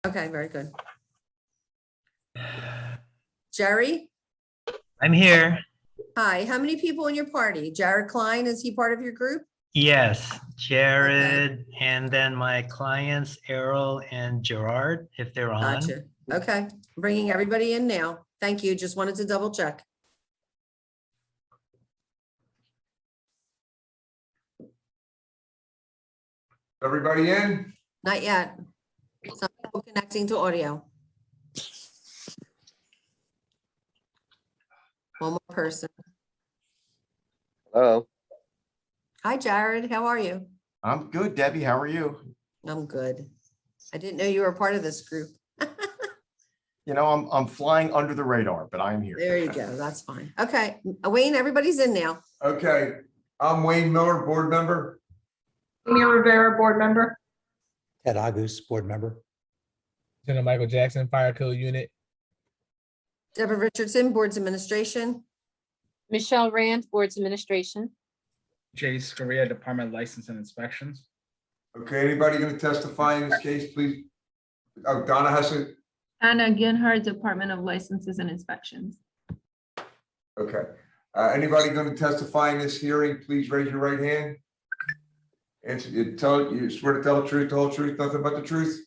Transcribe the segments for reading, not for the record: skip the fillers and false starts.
Okay, very good. Jerry? I'm here. Hi, how many people in your party? Jared Klein, is he part of your group? Yes, Jared, and then my clients, Errol and Gerard, if they're on. Gotcha. Okay, I'm bringing everybody in now. Thank you. Just wanted to double check. Everybody in? Not yet. Some people connecting to audio. One more person. Hello. Hi, Jared. How are you? I'm good, Debbie. How are you? I'm good. I didn't know you were part of this group. You know, I'm flying under the radar, but I'm here. There you go. That's fine. Okay, Wayne, everybody's in now. Okay, I'm Wayne Miller, board member. Amy Rivera, board member. Ted Agus, board member. Lieutenant Michael Jackson, Fire Code Unit. Deborah Richardson, Boards Administration. Michelle Rand, Boards Administration. Jace Correa, Department of License and Inspections. Okay, anybody going to testify in this case, please? Oh, Donna has it. Anna Ginhart, Department of Licenses and Inspections. Okay. Anybody going to testify in this hearing, please raise your right hand. Answer, you swear to tell the truth, the whole truth, nothing but the truth?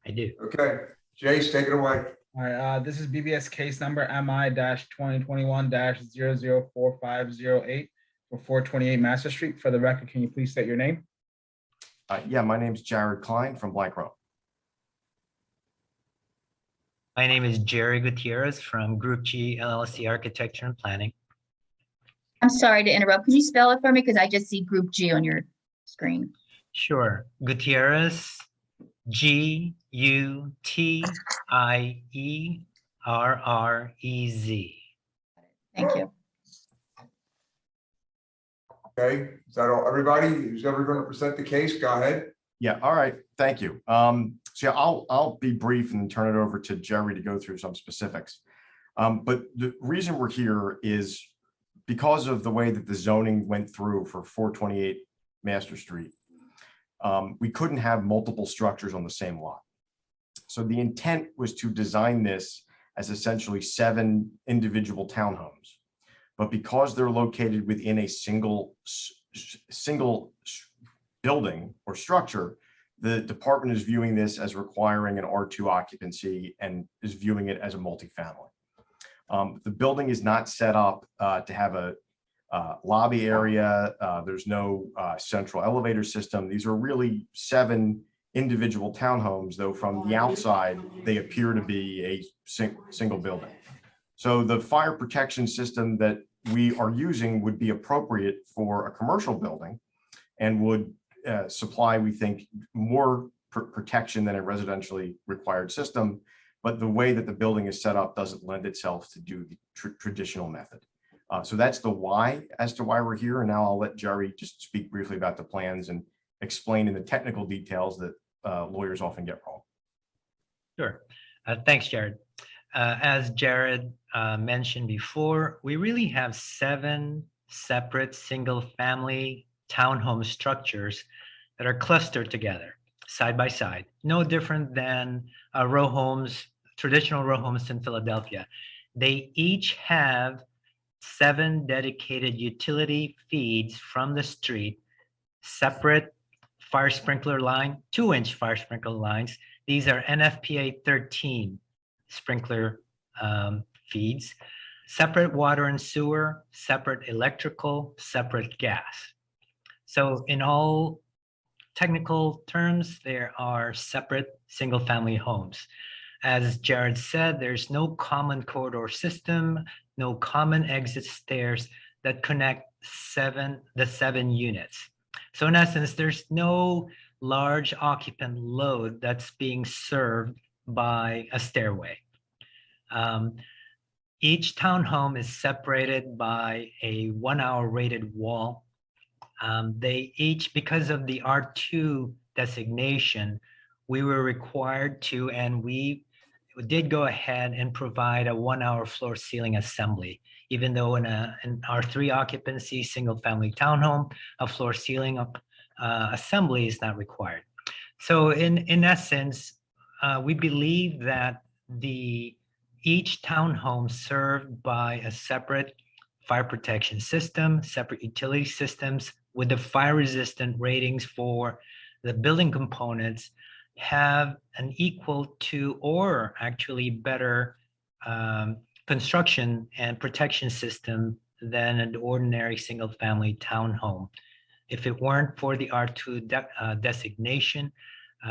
I do. Okay, Jace, take it away. All right, this is BBS case number MI-2021-004508 for 428 Master Street. For the record, can you please state your name? Yeah, my name's Jared Klein from Blank Row. My name is Jerry Gutierrez from Group G LLC Architecture and Planning. I'm sorry to interrupt. Could you spell it for me? Because I just see Group G on your screen. Sure. Gutierrez, Gutierrez. Thank you. Okay, is that all? Everybody who's ever going to present the case, go ahead. Yeah, all right, thank you. So yeah, I'll be brief and turn it over to Jerry to go through some specifics. But the reason we're here is because of the way that the zoning went through for 428 Master Street. We couldn't have multiple structures on the same lot. So the intent was to design this as essentially 7 individual townhomes. But because they're located within a single building or structure, the department is viewing this as requiring an R2 occupancy and is viewing it as a multifamily. The building is not set up to have a lobby area. There's no central elevator system. These are really 7 individual townhomes, though from the outside, they appear to be a single building. So the fire protection system that we are using would be appropriate for a commercial building and would supply, we think, more protection than a residentially required system. But the way that the building is set up doesn't lend itself to do the traditional method. So that's the why as to why we're here. And now I'll let Jerry just speak briefly about the plans and explain in the technical details that lawyers often get wrong. Sure. Thanks, Jared. As Jared mentioned before, we really have 7 separate single-family townhome structures that are clustered together, side by side, no different than row homes, traditional row homes in Philadelphia. They each have 7 dedicated utility feeds from the street, separate fire sprinkler line, 2-inch fire sprinkler lines. These are NFPA 13 sprinkler feeds, separate water and sewer, separate electrical, separate gas. So in all technical terms, there are separate single-family homes. As Jared said, there's no common corridor system, no common exit stairs that connect the 7 units. So in essence, there's no large occupant load that's being served by a stairway. Each townhome is separated by a 1-hour rated wall. They each, because of the R2 designation, we were required to, and we did go ahead and provide a 1-hour floor ceiling assembly, even though in an R3 occupancy single family townhome, a floor ceiling assembly is not required. So in essence, we believe that each townhome served by a separate fire protection system, separate utility systems with the fire resistant ratings for the building components have an equal to or actually better construction and protection system than an ordinary single family townhome. If it weren't for the R2 designation,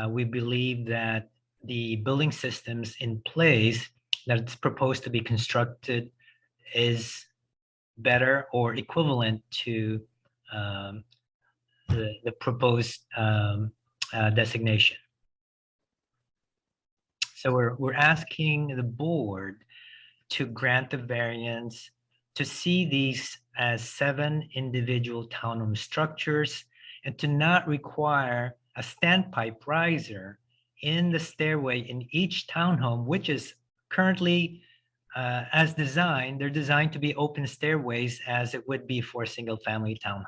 we believe that the building systems in place that's proposed to be constructed is better or equivalent to the proposed designation. So we're asking the board to grant the variance to see these as 7 individual townhome structures and to not require a standpipe riser in the stairway in each townhome, which is currently as designed. They're designed to be open stairways as it would be for a single family townhome.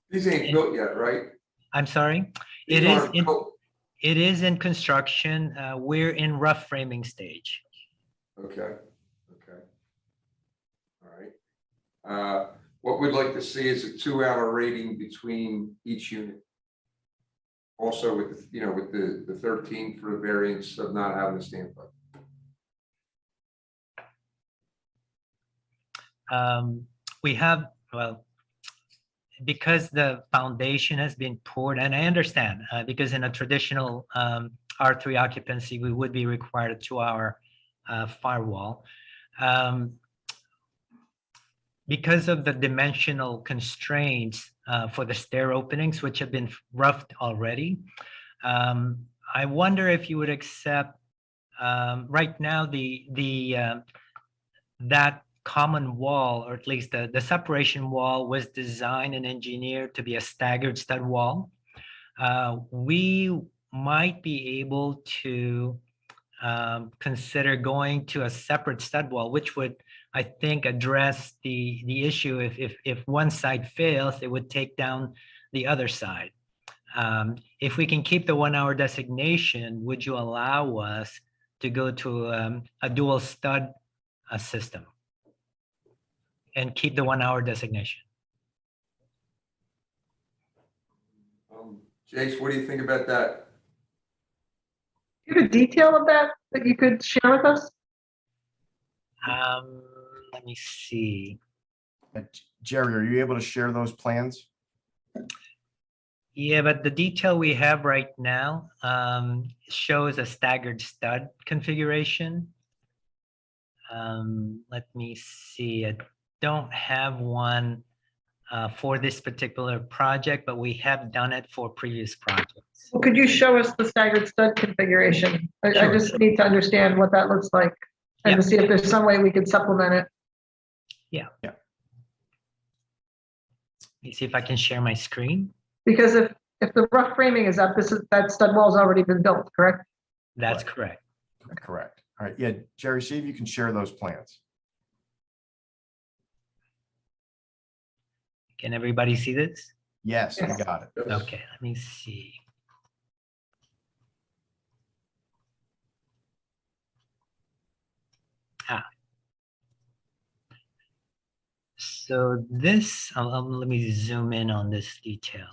These ain't built yet, right? I'm sorry? These aren't built. It is in construction. We're in rough framing stage. Okay, okay. All right. What we'd like to see is a 2-hour rating between each unit. Also with the, with the 13 for the variance of not having a standpipe. We have, well, because the foundation has been poured, and I understand, because in a traditional R3 occupancy, we would be required a 2-hour firewall. Because of the dimensional constraints for the stair openings, which have been roughed already, I wonder if you would accept right now that common wall, or at least the separation wall, was designed and engineered to be a staggered stud wall. We might be able to consider going to a separate stud wall, which would, I think, address the issue. If one side fails, it would take down the other side. If we can keep the 1-hour designation, would you allow us to go to a dual stud system and keep the 1-hour designation? Jace, what do you think about that? Do you have a detail of that you could share with us? Let me see. Jerry, are you able to share those plans? Yeah, but the detail we have right now shows a staggered stud configuration. Let me see. I don't have one for this particular project, but we have done it for previous projects. Well, could you show us the staggered stud configuration? I Sure. just need to understand what that looks like and Yeah. to see if there's some way we could supplement it. Yeah. Yeah. Let me see if I can share my screen. Because if the rough framing is up, that stud wall's already been built, correct? That's Right. correct. Correct. All right. Yeah, Jerry, see if you can share those plans. Can everybody see this? Yes, we Yes. got it. Okay, let me see. So this, let me zoom in on this detail.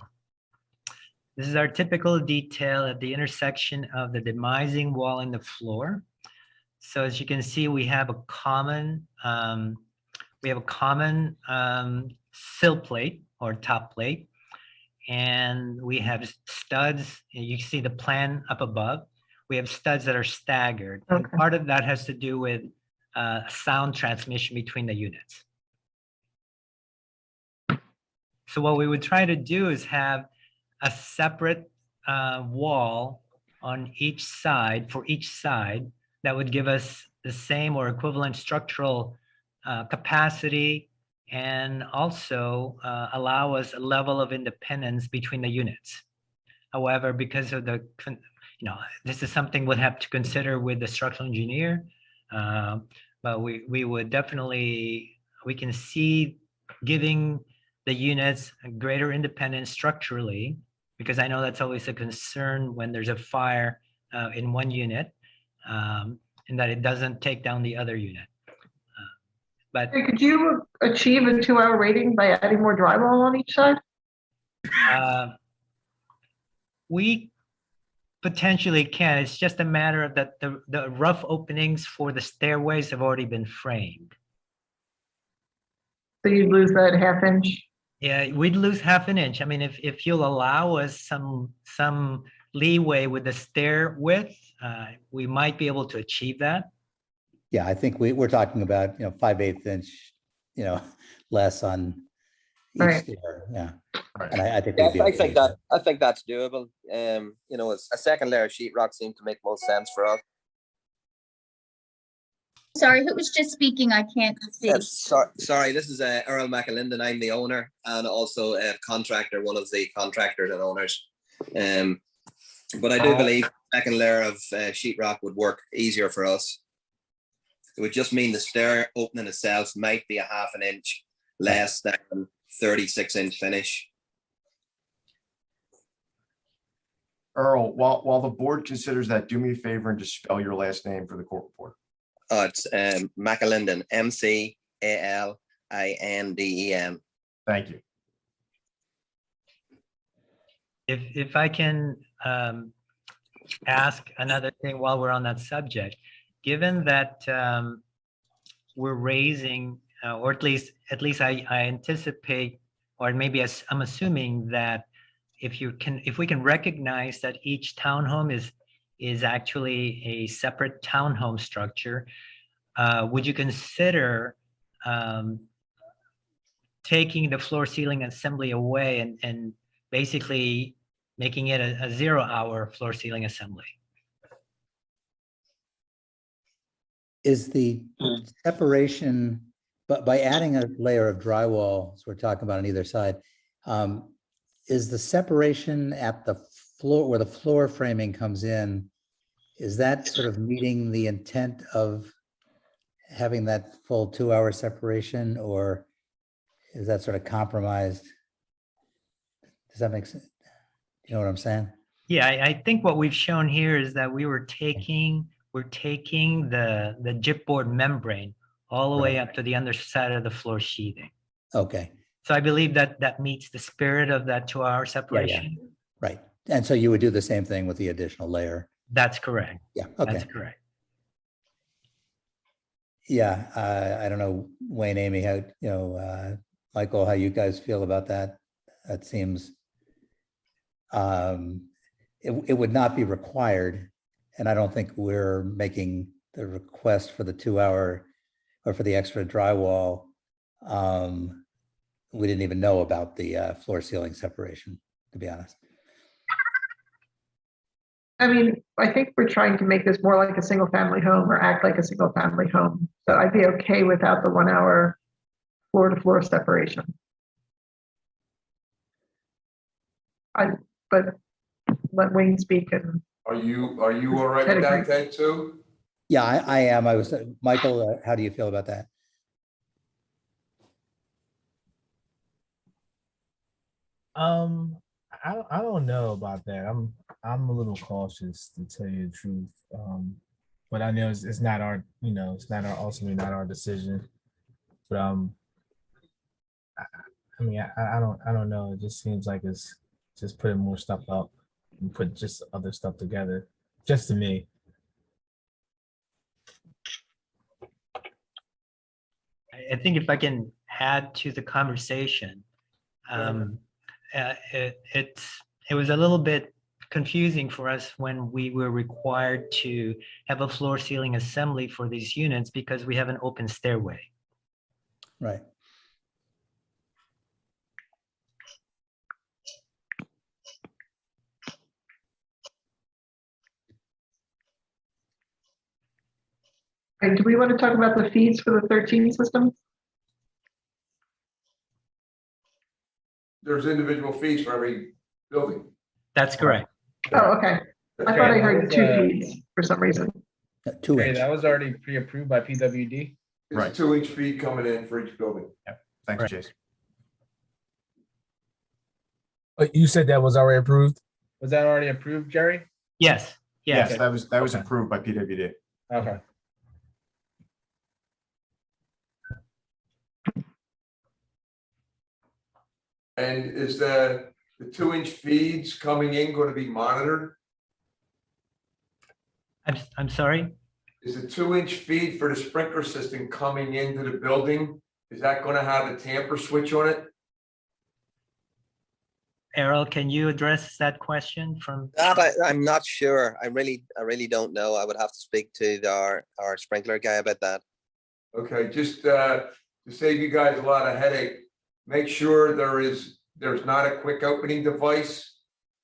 This is our typical detail at the intersection of the demising wall and the floor. So as you can see, we have a common sill plate or top plate, and we have studs. You can see the plan up above. We have studs that are staggered. And Okay. part of that has to do with sound transmission between the units. So what we would try to do is have a separate wall on each side, for each side, that would give us the same or equivalent structural capacity, and also allow us a level of independence between the units. However, because of this is something we'll have to consider with the structural engineer, but we would definitely, we can see giving the units a greater independence structurally, because I know that's always a concern when there's a fire in one unit, and that it doesn't take down the other unit. But Hey, could you achieve a 2-hour rating by adding more drywall on each side? we potentially can. It's just a matter of that the rough openings for the stairways have already been framed. So you'd lose that ½ inch? Yeah, we'd lose ½ an inch. I mean, if you'll allow us some leeway with the stair width, we might be able to achieve that. Yeah, I think we're talking about, 5/8 inch, less on each Right. stair. Yeah. Right. And I think Yeah, we'd be I okay think with that I think that's doable. A second layer of sheetrock seems to make most sense for us. Sorry, who was just speaking? I can't see. Sorry, this is Earl McAlinden. I'm the owner and also a contractor, one of the contractors and owners. But I do believe second layer of sheetrock would work easier for us. It would just mean the stair opening itself might be a ½ an inch less than 36-inch finish. Earl, while the board considers that, do me a favor and just spell your last name for the court report. It's McAlinden, McAlinden. Thank you. If I can ask another thing while we're on that subject, given that we're raising, or at least I anticipate, or maybe I'm assuming that if we can recognize that each townhome is actually a separate townhome structure, would you consider taking the floor ceiling assembly away and basically making it a 0-hour floor ceiling assembly? Is the separation, but by adding a layer of drywall, as we're talking about on either side, is the separation at the floor where the floor framing comes in, is that sort of meeting the intent of having that full 2-hour separation, or is that sort of compromised? Does that make sense? You know what I'm saying? Yeah, I think what we've shown here is that we're taking the gypboard membrane all the way up to the underside of the floor sheathing. Okay. So I believe that meets the spirit of that 2-hour separation. Right. And so you would do the same thing with the additional layer. That's correct. Yeah. Okay. That's correct. Yeah. I don't know, Wayne, Amy, how, Michael, how you guys feel about that? That seems, it would not be required. And I don't think we're making the request for the 2-hour or for the extra drywall. We didn't even know about the floor ceiling separation, to be honest. I mean, I think we're trying to make this more like a single family home or act like a single family home. So I'd be okay without the 1-hour floor to floor separation. But let Wayne speak. And Are you all right with that, Ted, too? Yeah, I am. Michael, how do you feel about that? I don't know about that. I'm a little cautious, to tell you the truth. But I know it's not our, ultimately not our decision. But I don't know. It just seems like it's just putting more stuff up and put just other stuff together, just to me. I think if I can add to the conversation, it was a little bit confusing for us when we were required to have a floor ceiling assembly for these units because we have an open stairway. Right. do we want to talk about the fees for the 13 system? There's individual fees for every building. That's correct. Oh, okay. I thought I heard that 2 was, fees for some reason. 2 Okay, inch. that was already pre-approved by PWD. There's Right. a 2-inch fee coming in for each building. Thanks, Right. Jason. You said that was already approved? Was that already approved, Jerry? Yes, yes. Yes, that was Okay. approved by PWD. Okay. And is the 2-inch feeds coming in going to be monitored? I'm sorry. Is the 2-inch feed for the sprinkler system coming into the building? Is that going to have a tamper switch on it? Errol, can you address that question from? I'm not sure. I really don't know. I would have to speak to our sprinkler guy about that. Okay, just to save you guys a lot of headache, make sure there's not a quick opening device,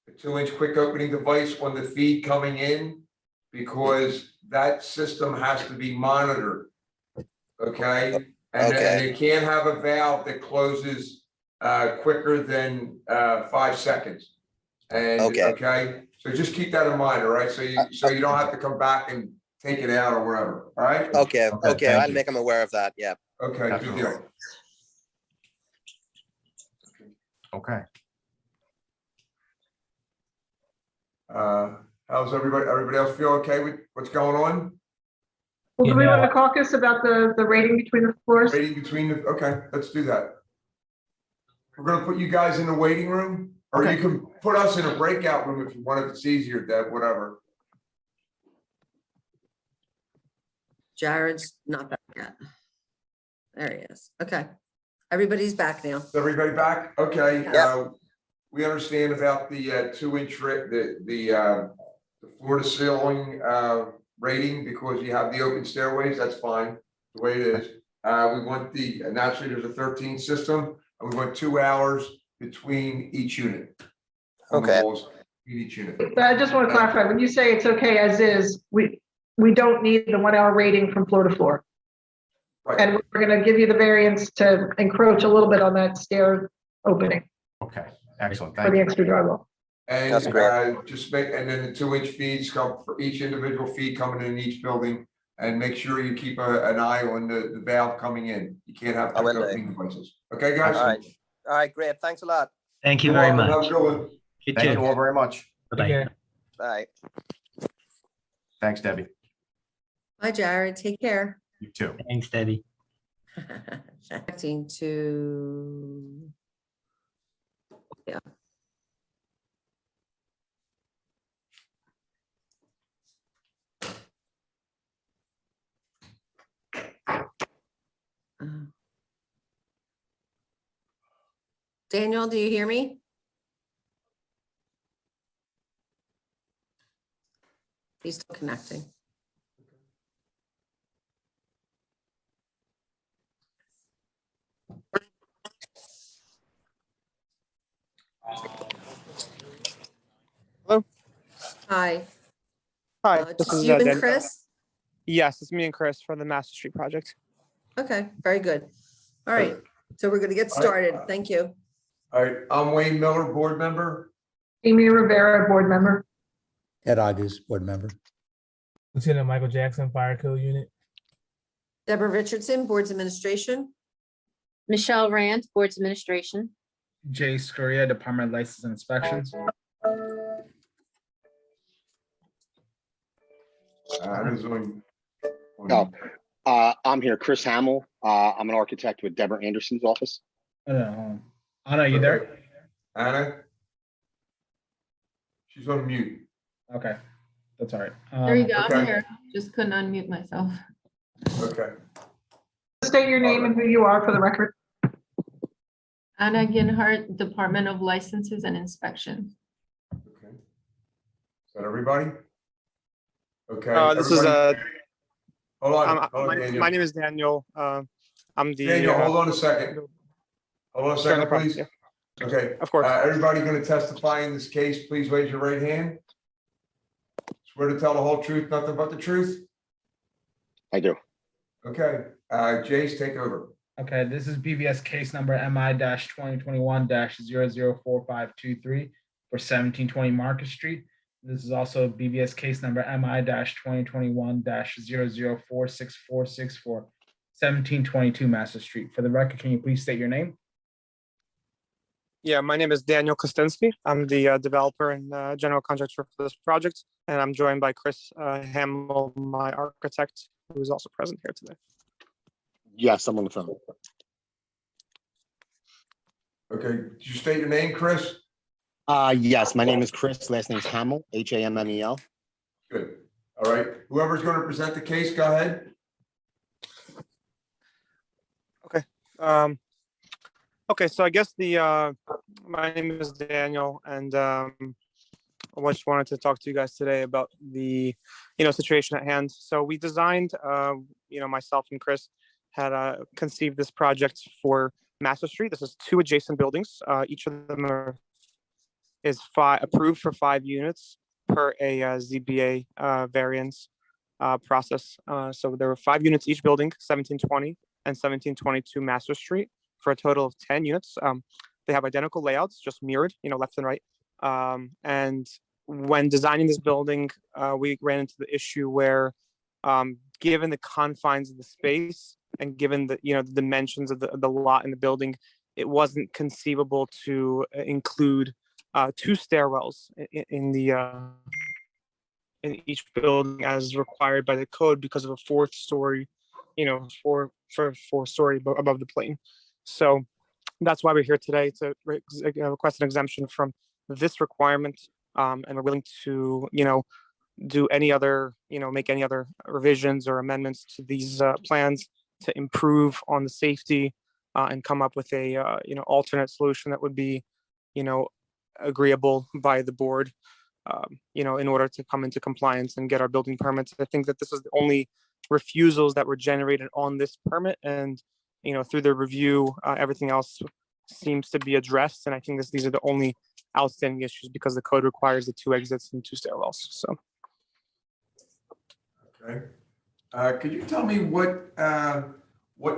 a 2-inch quick opening device on the feed coming in, because that system has to be monitored. Okay? And they can't have a valve that closes quicker than 5 seconds. And okay, so just keep that in mind, all right? So you don't have to come back and take it out or whatever. All right? Okay, thank I'll you. make them aware of that. Yeah. Okay, good Absolutely. deal. Okay. How's everybody else feel okay with what's going on? Well, do we Yeah. want to caucus about the rating between the floors? Rating between the, okay, let's do that. We're gonna put you guys in the waiting room, or you can put us in a breakout room if you want, if it's easier, Deb, whatever. Jared's not back yet. There he is. Okay. Everybody's back now. Is everybody back? Okay, Yeah. we understand about the 2-inch, the floor to ceiling rating, because you have the open stairways, that's fine, the way it is. We want naturally there's a 13 system, and we want 2 hours between each unit. on the Okay. walls in each unit. But I just want to clarify, when you say it's okay as is, we don't need the 1 hour rating from floor to floor. Right. And we're going to give you the variance to encroach a little bit on that stair opening Okay, excellent. for Thank the you. extra drywall. And That's great. just make, and then the 2-inch feeds come for each individual feed coming in each building. And make sure you keep an eye on the valve coming in. You can't have I will quick do. opening devices. Okay, guys? All right. All right, great. Thanks a lot. Thank you You're very welcome. Have a much. good one. You Thank you too. all very much. Bye-bye. Okay. Bye. Thanks, Debbie. Bye, Jared. Take care. You too. Thanks, Debbie. Acting to. Yeah. Daniel, do you hear me? He's still connecting. Hello. Hi. Hi, this Just is you and Dan. Chris? Yes, it's me and Chris for the Master Street project. Okay, very good. All right, so we're gonna get started. Thank you. All right, I'm Wayne Miller, board member. Amy Rivera, board member. Ed Agus, board member. Lieutenant Michael Jackson, Fire Code Unit. Deborah Richardson, Boards Administration. Michelle Rand, Boards Administration. Jay Scoria, Department of License and Inspections. Who's on- I'm here, Chris Hamill. I'm an architect with Deborah Anderson's office. Anna, you there? Anna? She's on mute. Okay, that's all right. There you go. okay. I'm here. Just couldn't unmute myself. Okay. State your name and who you are for the record. Anna Ginhart, Department of Licenses and Inspections. Okay. Is that everybody? Okay. This is everybody- Hold on, Daniel. my name is Daniel. I'm the Daniel, hold on a second. Hold on a Sure, no second, problem. please. Yeah. Okay. Of course. Everybody going to testify in this case, please raise your right hand. Swear to tell the whole truth, nothing but the truth? I do. Okay, Jace, take over. Okay, this is BVS case number MI-2021-004523 for 1720 Market Street. This is also BVS case number MI-2021-004646 for 1722 Master Street. For the record, can you please state your name? Yeah, my name is Daniel Kostinsky. I'm the developer and general contractor for this project, and I'm joined by Chris Hamill, my architect, who is also present here today. Yes, I'm on the phone. Okay, did you state your name, Chris? Yes, my name is Chris. Last name's Hamill, Hammel. Good. All right, whoever's going to present the case, go ahead. Okay. Okay, so I guess my name is Daniel, and I just wanted to talk to you guys today about the situation at hand. So we designed, myself and Chris had conceived this project for Master Street. This is 2 adjacent buildings. Each of them is approved for 5 units per a ZBA variance process. So there were 5 units each building, 1720 and 1722 Master Street, for a total of 10 units. They have identical layouts, just mirrored, left and right. And when designing this building, we ran into the issue where, given the confines of the space and given the the dimensions of the lot in the building, it wasn't conceivable to include 2 stairwells in each building as required by the code because of a 4th story, 4-story above the plane. So that's why we're here today, to request an exemption from this requirement, and we're willing to do any other make any other revisions or amendments to these plans to improve on the safety, and come up with a alternate solution that would be agreeable by the board, in order to come into compliance and get our building permits. I think that this is the only refusals that were generated on this permit, and through the review, everything else seems to be addressed. And I think these are the only outstanding issues because the code requires the 2 exits and 2 stairwells. So. Okay. Could you tell me what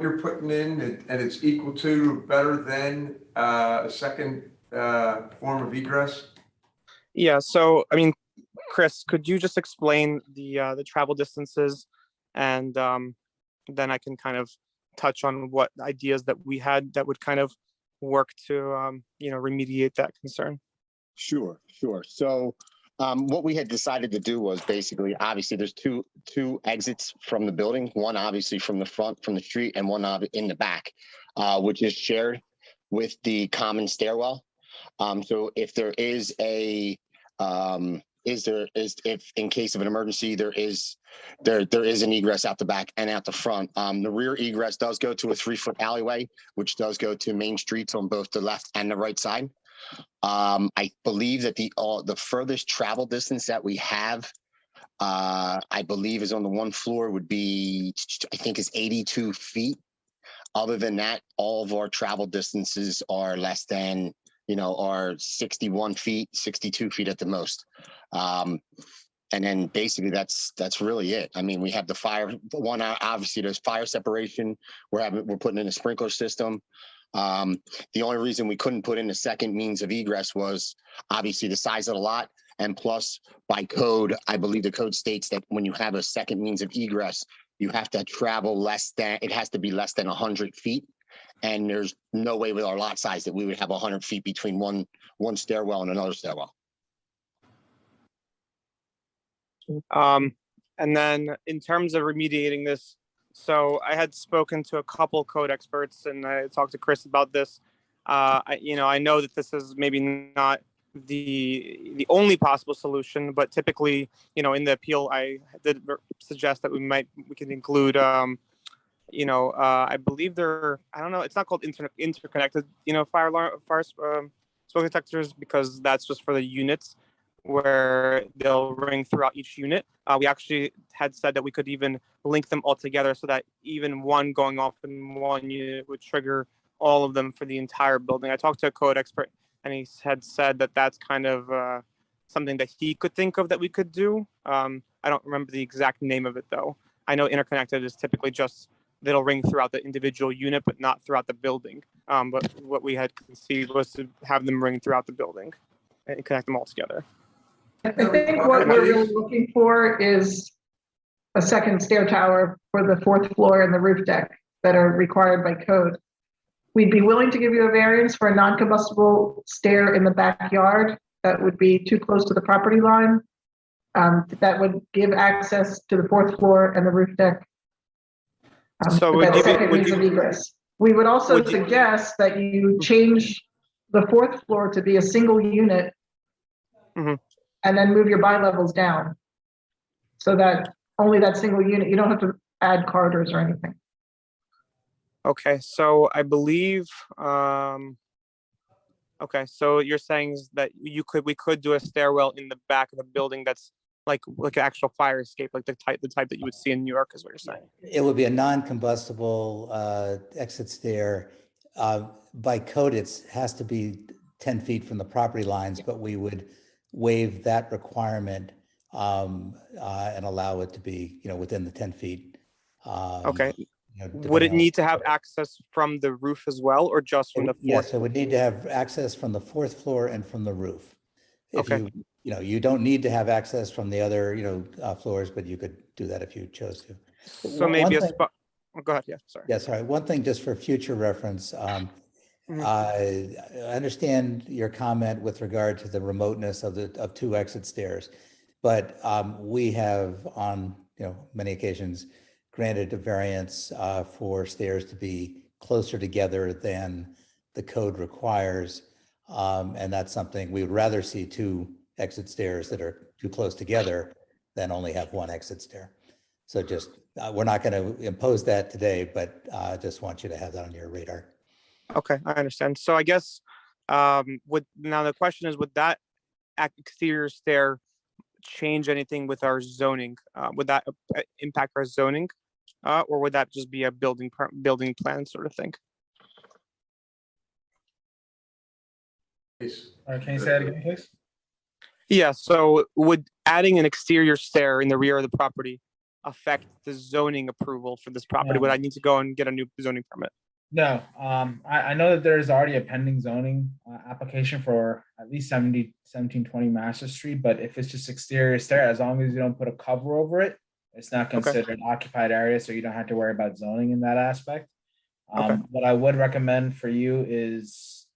you're putting in and it's equal to, better than a second form of egress? Yeah. So, I mean, Chris, could you just explain the travel distances, and then I can kind of touch on what ideas that we had that would kind of work to remediate that concern. Sure. So what we had decided to do was basically, obviously, there's two exits from the building. One obviously from the front, from the street, and one in the back, which is shared with the common stairwell. So if there is if in case of an emergency, there is an egress out the back and out the front. The rear egress does go to a 3-foot alleyway, which does go to main streets on both the left and the right side. I believe that the furthest travel distance that we have, I believe, is on the 1 floor would be, I think, is 82 feet. Other than that, all of our travel distances are less than, are 61 feet, 62 feet at the most. And then basically that's really it. I mean, we have the fire one, obviously there's fire separation. We're putting in a sprinkler system. The only reason we couldn't put in a second means of egress was obviously the size of the lot. And plus, by code, I believe the code states that when you have a second means of egress, you have to travel it has to be less than 100 feet. And there's no way with our lot size that we would have 100 feet between one stairwell and another stairwell. And then in terms of remediating this, so I had spoken to a couple code experts, and I talked to Chris about this. I know that this is maybe not the only possible solution, but typically, in the appeal, I did suggest that we can include, I believe I don't know, it's not called interconnected, fire smoke detectors, because that's just for the units where they'll ring throughout each unit. We actually had said that we could even link them all together so that even one going off in one unit would trigger all of them for the entire building. I talked to a code expert, and he had said that that's kind of something that he could think of that we could do. I don't remember the exact name of it, though. I know interconnected is typically just that'll ring throughout the individual unit, but not throughout the building. But what we had conceived was to have them ring throughout the building and connect them all together. I think what we're really looking for is a second stair tower for the 4th floor and the roof deck that are required by code. we'd be willing to give you a variance for a non-combustible stair in the backyard that would be too close to the property line. That would give access to the 4th floor and the roof deck. So for would that you be- second would means you- of egress. We would also would you- suggest that you change the 4th floor to be a single unit Mhm. and then move your bi-levels down so that only that single unit, you don't have to add corridors or anything. Okay, so I believe, okay, so you're saying is that we could do a stairwell in the back of the building that's like an actual fire escape, like the type that you would see in New York is what you're saying. It would be a non-combustible exit stair. By code, it has to be 10 feet from the property lines, but we would waive that requirement and allow it to be, within the 10 feet. Okay. Depending Would it on- need to have access from the roof as well, or just from the Yes, fourth? it would need to have access from the 4th floor and from the roof. If Okay. you don't need to have access from the other, floors, but you could do that if you chose to. So One maybe a thing- spot. Oh, go ahead. Yeah, sorry. Yeah, sorry. One thing just for future reference. Mhm. I understand your comment with regard to the remoteness of 2 exit stairs, but we have on many occasions granted a variance for stairs to be closer together than the code requires, and that's something we would rather see 2 exit stairs that are too close together than only have 1 exit stair. So just we're not going to impose that today, but just want you to have that on your radar. Okay, I understand. So I guess now the question is, would that exterior stair change anything with our zoning? Would that impact our zoning, or would that just be a building plan sort of thing? Please. Can you say that again, please? Yeah. So would adding an exterior stair in the rear of the property affect the zoning approval for this property? No. Would I need to go and get a new zoning permit? No, I know that there's already a pending zoning application for at least 1720 Master Street, but if it's just exterior stair, as long as you don't put a cover over it, it's not considered an occupied area, so you don't have to worry about zoning in that aspect. Okay. What I would recommend for you is,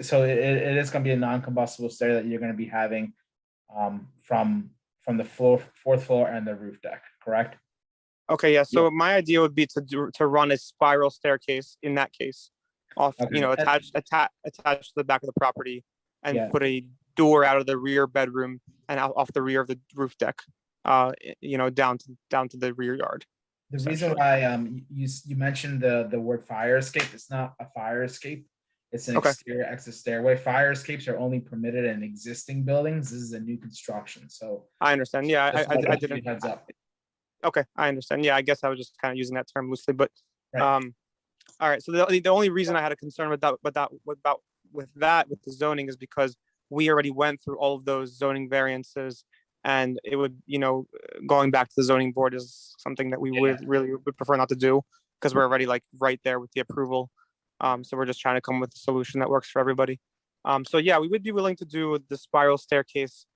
so it is going to be a non-combustible stair that you're going to be having from the 4th floor and the roof deck, correct? Okay, yeah. So my idea would be to run a spiral staircase in that case, off Okay. attached to the back of the property, and Yeah. put a door out of the rear bedroom and out off the rear of the roof deck, down to the rear yard. The reason why you mentioned the word fire escape, it's not a fire escape. It's an Okay. exterior exit stairway. Fire escapes are only permitted in existing buildings. This is a new construction, so. I understand. Yeah, just I wanted to give didn't. you a Heads up. Okay, I understand. Yeah, I guess I was just kind of using that term loosely, but Right. all right. So the only reason I had a concern with the zoning is because we already went through all of those zoning variances, and it would, going back to the zoning board is something that we would really prefer not to do, because we're already like right there with the approval. So we're just trying to come with a solution that works for everybody. So yeah, we would be willing to do the spiral staircase,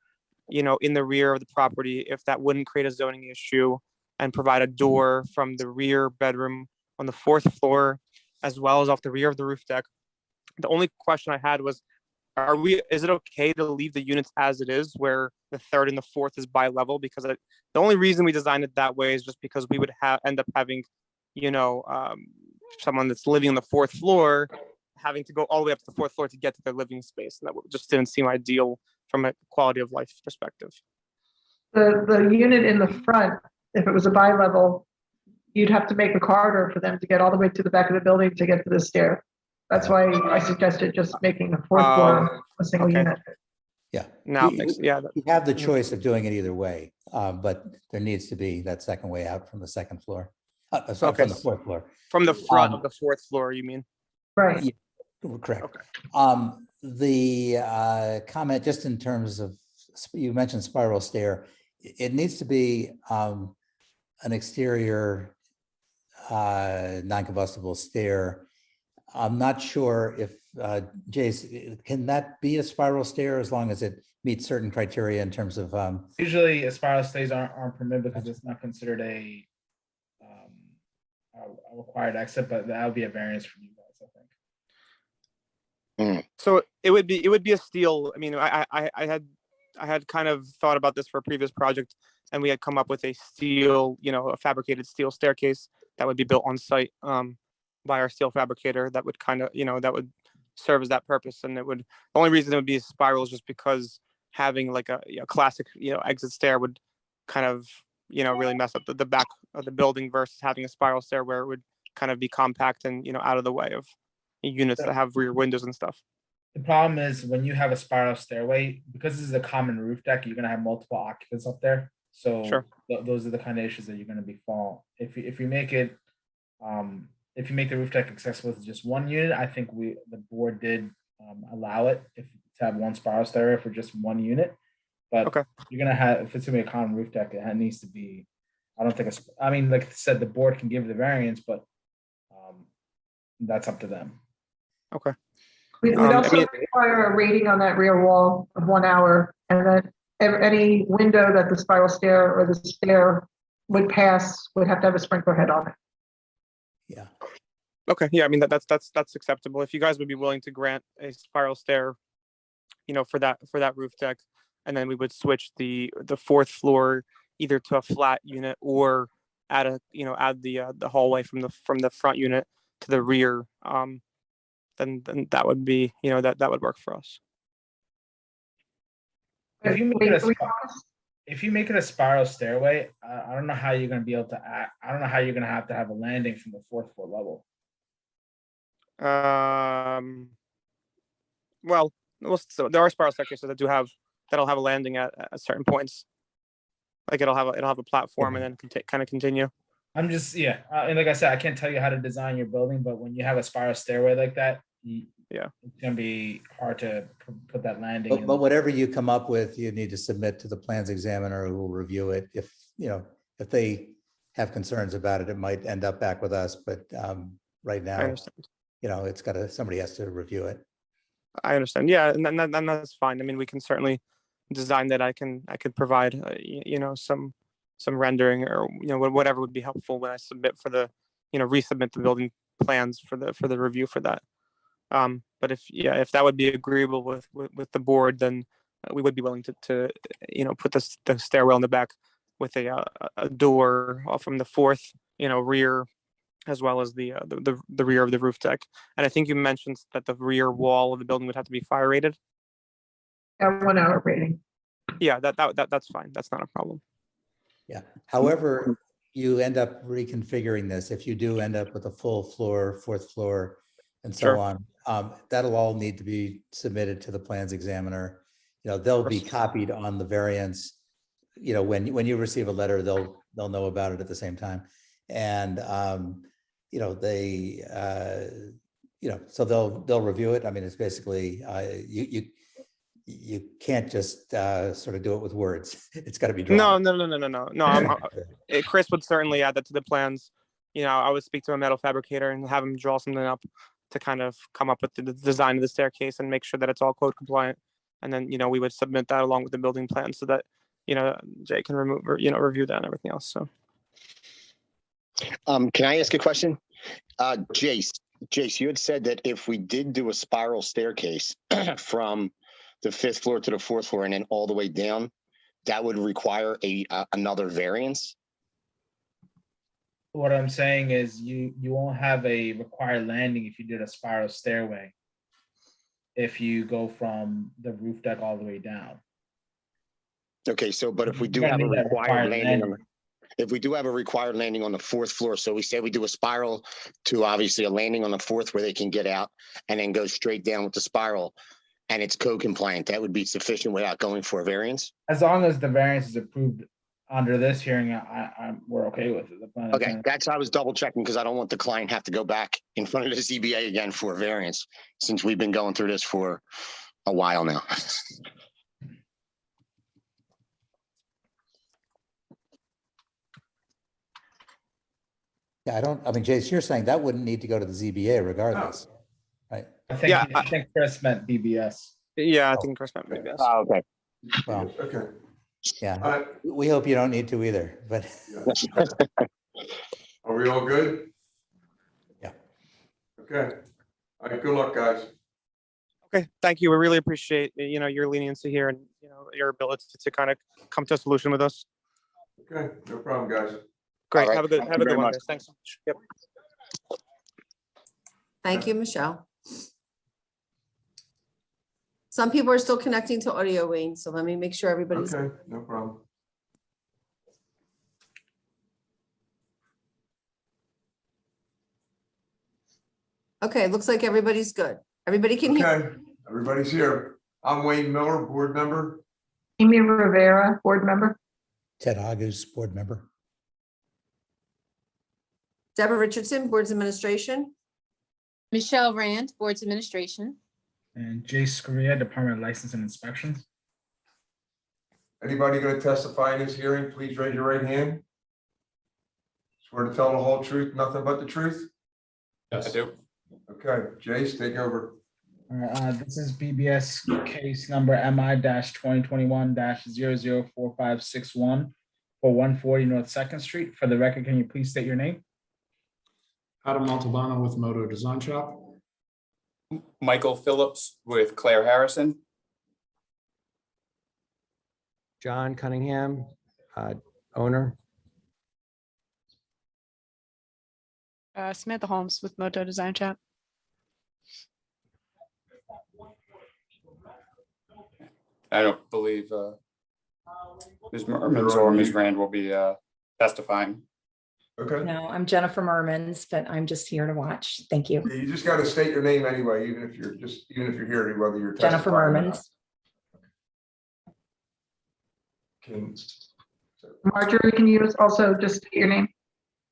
in the rear of the property if that wouldn't create a zoning issue, and provide a door from the rear bedroom on the 4th floor, as well as off the rear of the roof deck. The only question I had was, is it okay to leave the units as it is, where the 3rd and the 4th is bi-level? Because the only reason we designed it that way is just because we would end up having, someone that's living on the 4th floor having to go all the way up to the 4th floor to get to their living space. And that just didn't seem ideal from a quality of life perspective. The unit in the front, if it was a bi-level, you'd have to make a corridor for them to get all the way to the back of the building to get to the stair. That's why I suggested just making the 4th floor a single okay. unit. Yeah. Now, You have the choice of doing it either way, but there needs to be that second way out from the 2nd floor. Sorry, Okay. from the 4th floor. From the front of the 4th floor, you mean? Right. Yeah, correct. Okay. The comment, just in terms of, you mentioned spiral stair, it needs to be an exterior non-combustible stair I'm not sure if, Jace, can that be a spiral stair as long as it meets certain criteria in terms of, Usually a spiral stays aren't permitted because it's not considered a required exit, but that would be a variance for you guys, I think. So it would be a steel. I mean, I had kind of thought about this for a previous project, and we had come up with a steel, a fabricated steel staircase that would be built on site by our steel fabricator. That would kind of, that would serve as that purpose. And the only reason it would be a spiral is just because having like a classic, exit stair would kind of, really mess up the back of the building versus having a spiral stair where it would kind of be compact and, out of the way of units that have rear windows and stuff. The problem is when you have a spiral stairway, because this is a common roof deck, you're gonna have multiple occupants up there. So Sure. Those are the kind of issues that you're gonna be fall. If you make it, if you make the roof deck accessible to just one unit, I think the board did allow it to have one spiral stairway for just one unit. But Okay. you're gonna have, if it's gonna be a common roof deck, it needs to be. I don't think I mean, like I said, the board can give the variance, but that's up to them. Okay. We'd I also mean- require a rating on that rear wall of 1 hour, and then any window that the spiral stair or the stair would pass would have to have a sprinkler head on it. yeah. Okay, yeah, I mean that's acceptable. If you guys would be willing to grant a spiral stair, for that roof deck, and then we would switch the fourth floor either to a flat unit or add the hallway from the front unit to the rear, then that would be, that would work for us. If you make it a spiral stairway, I don't know how you're gonna be able to I don't know how you're gonna have to have a landing from the fourth floor level. Well, so there are spiral staircases that'll have a landing at certain points. Like it'll have a platform and then kind of continue. I'm just, and like I said, I can't tell you how to design your building, but when you have a spiral stairway like that, it's gonna be hard to put that landing in. But whatever you come up with, you need to submit to the plans examiner who will review it. If they have concerns about it, it might end up back with us, but right I now, understand. somebody has to review it. I understand. Yeah, and that's fine. I mean, we can certainly design that. I could provide, some rendering or whatever would be helpful when I submit for the, resubmit the building plans for the review for that. But if that would be agreeable with the board, then we would be willing to put the stairwell in the back with a door from the fourth, rear, as well as the rear of the roof deck. And I think you mentioned that the rear wall of the building would have to be fire rated. A 1 hour rating. Yeah, that's fine. That's not a problem. Yeah. However, you end up reconfiguring this, if you do end up with a full floor, fourth floor, and so Sure. on, that'll all need to be submitted to the plans examiner. They'll be copied on the variance. When you receive a letter, they'll know about it at the same time. And so they'll review it. I mean, it's basically you can't just sort of do it with words. It's got to be drawn. No. Chris would certainly add that to the plans. I would speak to a metal fabricator and have him draw something up to kind of come up with the design of the staircase and make sure that it's all code compliant. And then, we would submit that along with the building plan so that, Jay can review that and everything else. So. Can I ask a question? Jace, you had said that if we did do a spiral staircase from the fifth floor to the fourth floor and then all the way down, that would require another variance? What I'm saying is you won't have a required landing if you did a spiral stairway. If you go from the roof deck all the way down. Okay, so but if we do have a required landing, if we do have a required landing on the fourth floor, so we say we do a spiral to obviously a landing on the fourth where they can get out and then go straight down with the spiral and it's code compliant, that would be sufficient without going for a variance? As long as the variance is approved under this hearing, we're okay with it. Okay, I was double checking because I don't want the client have to go back in front of the ZBA again for a variance since we've been going through this for a while now. Yeah, I mean, Jace, you're saying that wouldn't need to go to the ZBA regardless. I think Chris meant BBS. Yeah, I think Chris meant maybe. Oh, okay. Well, Okay. yeah, we hope you don't need to either, but Are we all good? Yeah. Okay. All right, good luck, guys. Okay, thank you. We really appreciate, your leniency here and, your ability to kind of come to a solution with us. Okay, no problem, guys. Great. All right, Have a good thank you very one, much. guys. Thanks so much. Yep. Thank you, Michelle. Some people are still connecting to audio, Wayne, so let me make sure everybody's. Okay, no problem. Okay, looks like everybody's good. Everybody can hear. Okay, everybody's here. I'm Wayne Miller, board member. Amy Rivera, board member. Ted Agus, board member. Deborah Richardson, Boards Administration. Michelle Rand, Boards Administration. And Jay Scurria, Department of License and Inspection. Anybody going to testify in this hearing, please raise your right hand. Swear to tell the whole truth, nothing but the truth? Yes, I do. Okay, Jace, take over. All right, this is BBS case number MI-2021-004561 for 140 North 2nd Street. For the record, can you please state your name? Adam Montalbano with Moto Design Shop. Michael Phillips with Claire Harrison. John Cunningham, owner. Samantha Holmes with Moto Design Shop. I don't believe Ms. Mermans or Ms. Rand will be testifying. Okay. No, I'm Jennifer Mermans, but I'm just here to watch. Thank you. You just got to state your name anyway, even if you're here, whether you're Jennifer testifying or not. Mermans. Can- Marjorie, can you also just state your name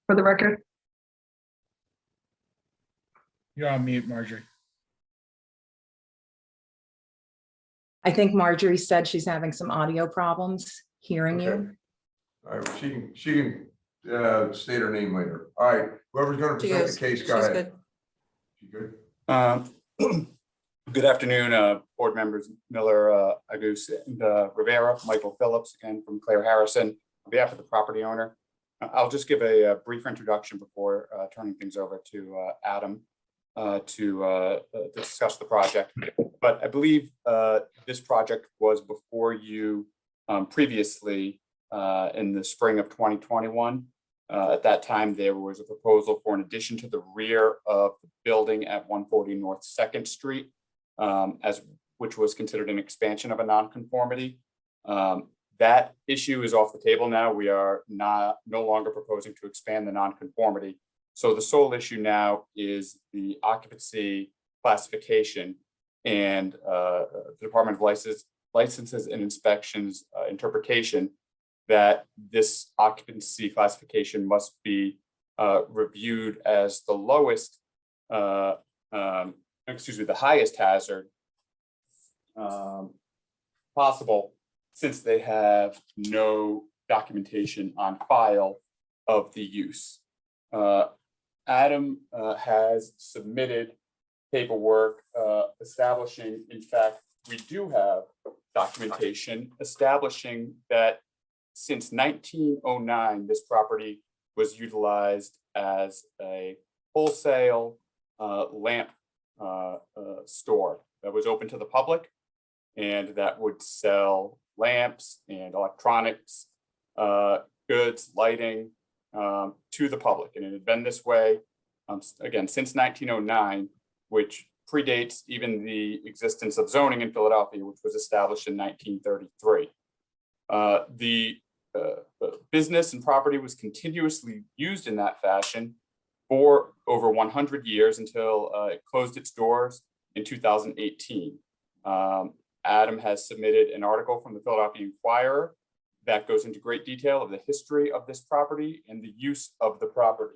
for the record? You're on mute, Marjorie. I think Marjorie said she's having some audio problems hearing Okay. you. All right, she can state her name later. All right, whoever's going to She present is. the case, She's go ahead. good. She good? Good afternoon, board members Miller, Agus, and Rivera, Michael Phillips, again from Claire Harrison, on behalf of the property owner. I'll just give a brief introduction before turning things over to Adam to discuss the project. But I believe this project was before you previously in the spring of 2021. At that time, there was a proposal for an addition to the rear of the building at 140 North 2nd Street, which was considered an expansion of a nonconformity. That issue is off the table now. We are no longer proposing to expand the nonconformity. So the sole issue now is the occupancy classification and the Department of Licenses and Inspections interpretation that this occupancy classification must be reviewed as the lowest, the highest hazard possible, since they have no documentation on file of the use. Adam has submitted paperwork establishing, in fact, we do have documentation establishing that since 1909, this property was utilized as a wholesale lamp store that was open to the public and that would sell lamps and electronics, goods, lighting to the public. And it had been this way, again, since 1909, which predates even the existence of zoning in Philadelphia, which was established in 1933. The business and property was continuously used in that fashion for over 100 years until it closed its doors in 2018. Adam has submitted an article from the Philadelphia Inquirer that goes into great detail of the history of this property and the use of the property.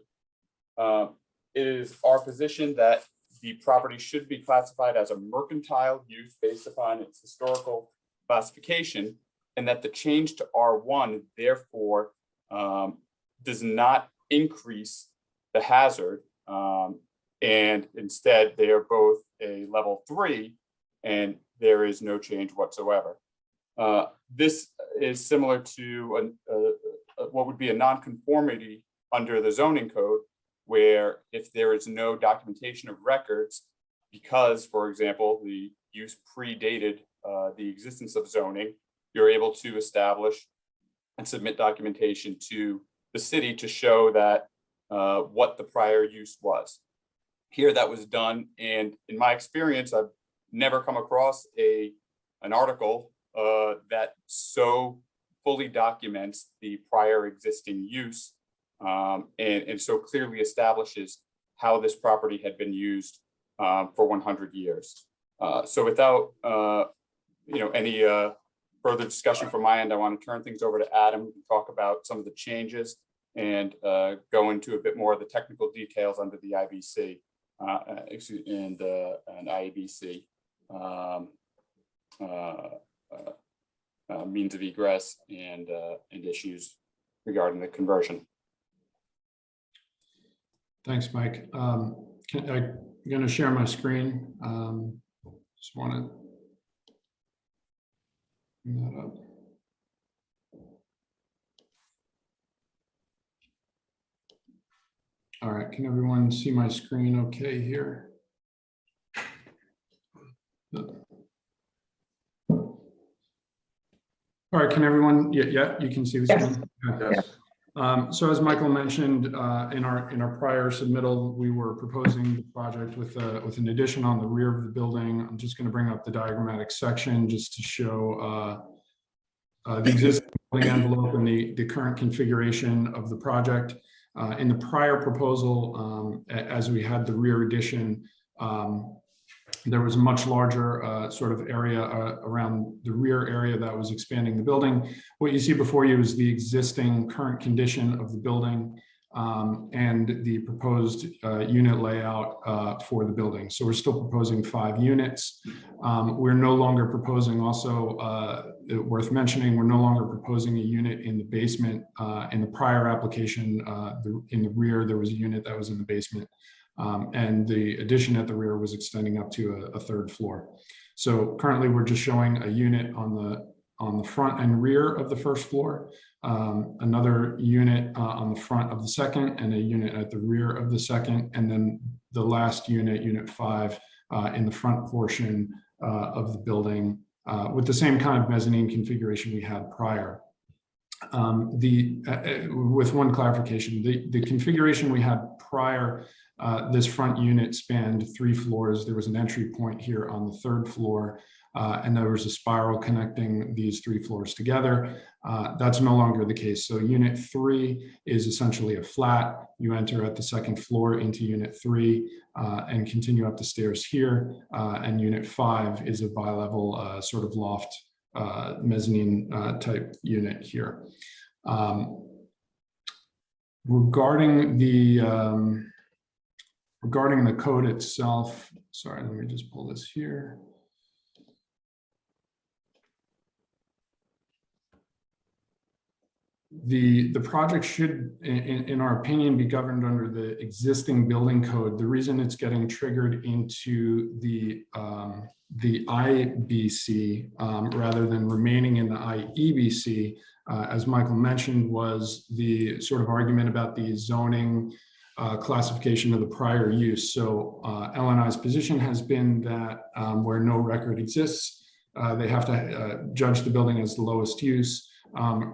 It is our position that the property should be classified as a mercantile use based upon its historical classification, and that the change to R1 therefore does not increase the hazard, and instead they are both a level 3, and there is no change whatsoever. This is similar to what would be a nonconformity under the zoning code, where if there is no documentation of records, because, for example, the use predated the existence of zoning, you're able to establish and submit documentation to the city to show that what the prior use was. Here that was done, and in my experience, I've never come across an article that so fully documents the prior existing use and so clearly establishes how this property had been used for 100 years. So without any further discussion from my end, I want to turn things over to Adam to talk about some of the changes and go into a bit more of the technical details under the IBC and IEBC means of egress and issues regarding the conversion. Thanks, Mike. I'm going to share my screen. Just want to bring that up. All right, can everyone see my screen okay here? All right, can everyone, yeah, you can see the screen? Okay. Yes. So as Michael mentioned, in our prior submittal, we were proposing the project with an addition on the rear of the building. I'm just going to bring up the diagrammatic section just to show the existing building envelope and the current configuration of the project. In the prior proposal, as we had the rear addition, there was a much larger sort of area around the rear area that was expanding the building. What you see before you is the existing current condition of the building and the proposed unit layout for the building. So we're still proposing 5 units. We're no longer proposing, also worth mentioning, we're no longer proposing a unit in the basement. In the prior application, in the rear, there was a unit that was in the basement. And the addition at the rear was extending up to a 3rd floor. So currently we're just showing a unit on the front and rear of the 1st floor, another unit on the front of the 2nd, and a unit at the rear of the 2nd, and then the last unit, unit 5, in the front portion of the building with the same kind of mezzanine configuration we had prior. With one clarification, the configuration we had prior, this front unit spanned 3 floors. There was an entry point here on the 3rd floor, and there was a spiral connecting these 3 floors together. That's no longer the case. So unit 3 is essentially a flat. You enter at the 2nd floor into unit 3 and continue up the stairs here. And unit 5 is a bi-level sort of loft mezzanine type unit here. Regarding the code itself, sorry, let me just pull this here. The project should, in our opinion, be governed under the existing building code. The reason it's getting triggered into the IBC rather than remaining in the IEBC, as Michael mentioned, was the sort of argument about the zoning classification of the prior use. So LNI's position has been that where no record exists, they have to judge the building as the lowest use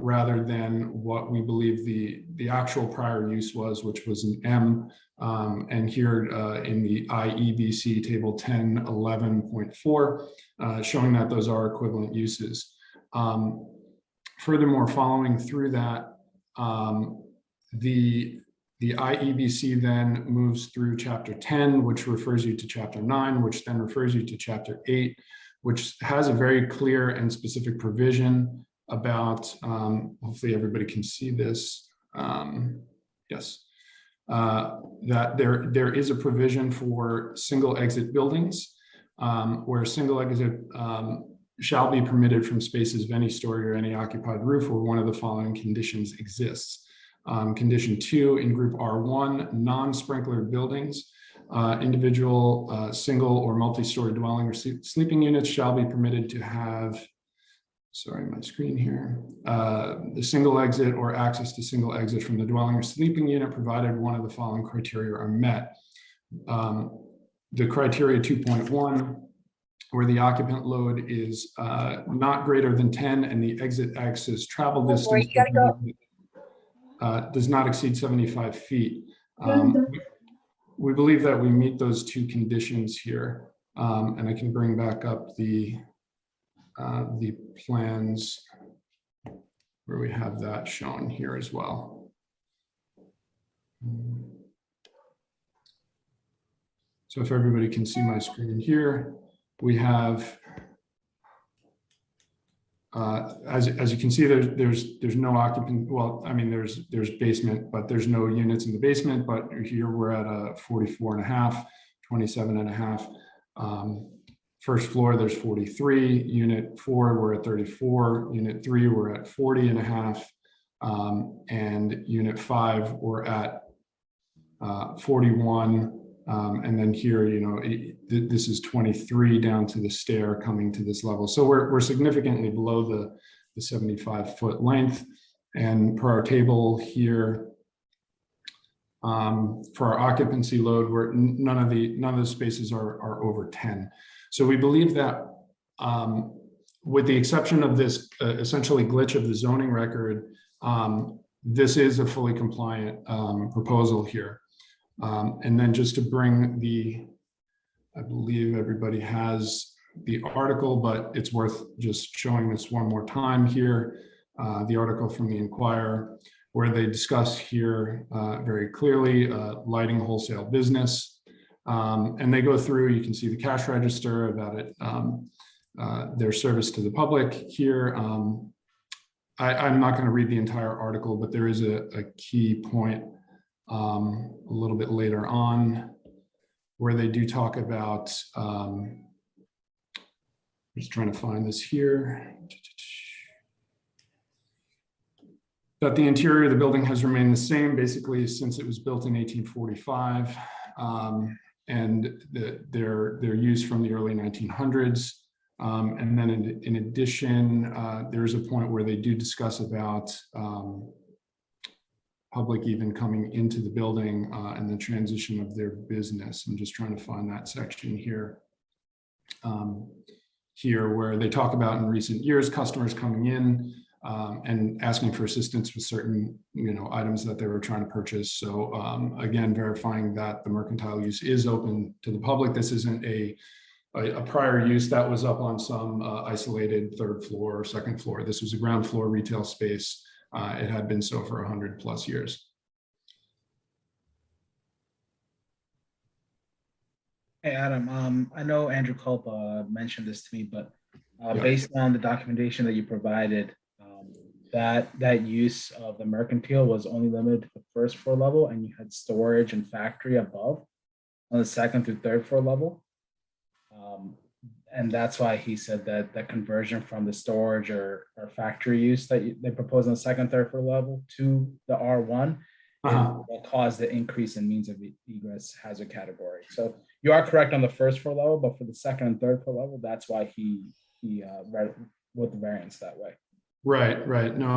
rather than what we believe the actual prior use was, which was an M. And here in the IEBC table 1011.4, showing that those are equivalent uses. Furthermore, following through that, the IEBC then moves through chapter 10, which refers you to chapter 9, which then refers you to chapter 8, which has a very clear and specific provision about, hopefully everybody can see this. Yes, that there is a provision for single exit buildings where single exit shall be permitted from spaces of any story or any occupied roof where one of the following conditions exists. Condition 2 in group R1, non-sprinklered buildings Individual, single or multi-story dwelling or sleeping units shall be permitted to have, sorry, my screen here, the single exit or access to single exit from the dwelling or sleeping unit, provided one of the following criteria are met. The criteria 2.1, where the occupant load is not greater than 10 and the exit access travel distance does not exceed 75 feet. We believe that we meet those two conditions here. And I can bring back up the plans where we have that shown here as well. So if everybody can see my screen here, we have, as you can see, there's no occupant. Well, I mean, there's basement, but there's no units in the basement. But here we're at a 44.5, 27.5. First floor, there's 43. Unit 4, we're at 34. Unit 3, we're at 40.5. And unit 5, we're at 41. And then here, you know, this is 23 down to the stair coming to this level. So we're significantly below the 75-foot length. And per our table here, for our occupancy load, where none of the spaces are over 10. So we believe that with the exception of this essentially glitch of the zoning record, this is a fully compliant proposal here. And then just to bring I believe everybody has the article, but it's worth just showing this one more time here. The article from the Inquirer, where they discuss here very clearly lighting wholesale business. And they go through, you can see the cash register about it, their service to the public here. I'm not going to read the entire article, but there is a key point a little bit later on where they do talk about, just trying to find this here, that the interior of the building has remained the same basically since it was built in 1845, and their use from the early 1900s. And then in addition, there's a point where they do discuss about public even coming into the building and the transition of their business. I'm just trying to find that section here. Here where they talk about in recent years, customers coming in and asking for assistance with certain, items that they were trying to purchase. So again, verifying that the mercantile use is open to the public. This isn't a prior use that was up on some isolated third floor or second floor. This was a ground floor retail space. It had been so for 100+ years. Hey, Adam, I know Andrew Culp mentioned this to me, but Yeah. based on the documentation that you provided, that use of the mercantile was only limited to the first floor level, and you had storage and factory above on the second through third floor level. And that's why he said that the conversion from the storage or factory use that they propose on the second, third floor level to the R1 will cause the increase in means of egress hazard category. So you are correct on the first floor level, but for the second and third floor level, that's why he read with the variance that way. Right. No,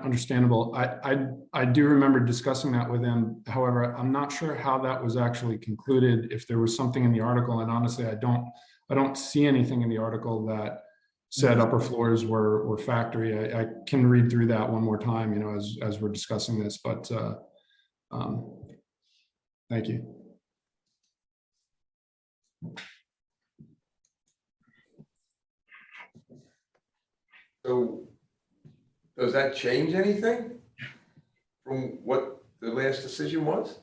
understandable. I do remember discussing that with him. However, I'm not sure how that was actually concluded, if there was something in the article, and honestly, I don't see anything in the article that said upper floors were factory. I can read through that one more time, as we're discussing this, but thank you. So does that change anything from what the last decision was?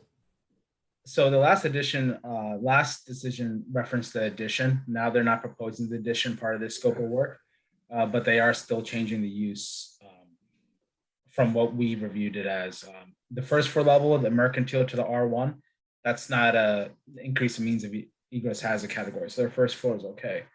So the last decision referenced the addition. Now they're not proposing the addition part of the scope of work, but they are still changing the use from what we reviewed it as. The first floor level of the mercantile to the R1, that's not a increase in means of egress hazard category. So their first floor is okay.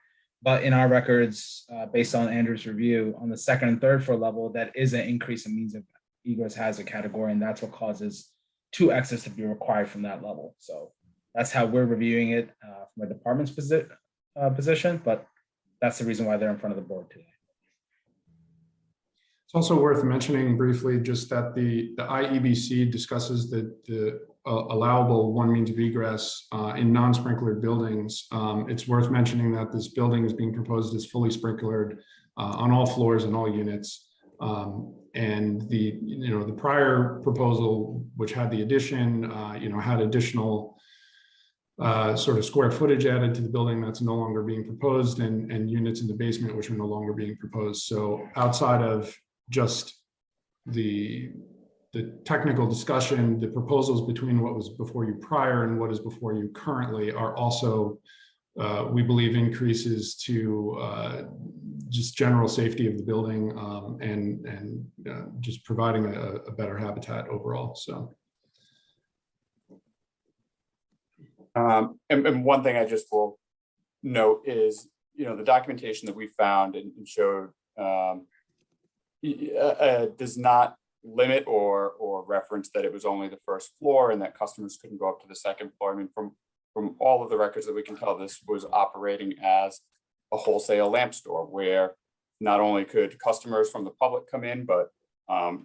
But in our records, based on Andrew's review, on the second and third floor level, that is an increase in means of egress hazard category, and that's what causes 2 exits to be required from that level. So that's how we're reviewing it from a department's position, but that's the reason why they're in front of the board today. It's also worth mentioning briefly just that the IEBC discusses the allowable one means of egress in non-sprinklered buildings. It's worth mentioning that this building is being proposed as fully sprinklered on all floors and all units. And the prior proposal, which had the addition, had additional sort of square footage added to the building that's no longer being proposed, and units in the basement which are no longer being proposed. So outside of just the technical discussion, the proposals between what was before you prior and what is before you currently are also, we believe, increases to just general safety of the building and just providing a better habitat overall. So. And one thing I just will note is, the documentation that we found and showed does not limit or reference that it was only the first floor and that customers couldn't go up to the second floor. I mean, from all of the records that we can tell, this was operating as a wholesale lamp store where not only could customers from the public come in, but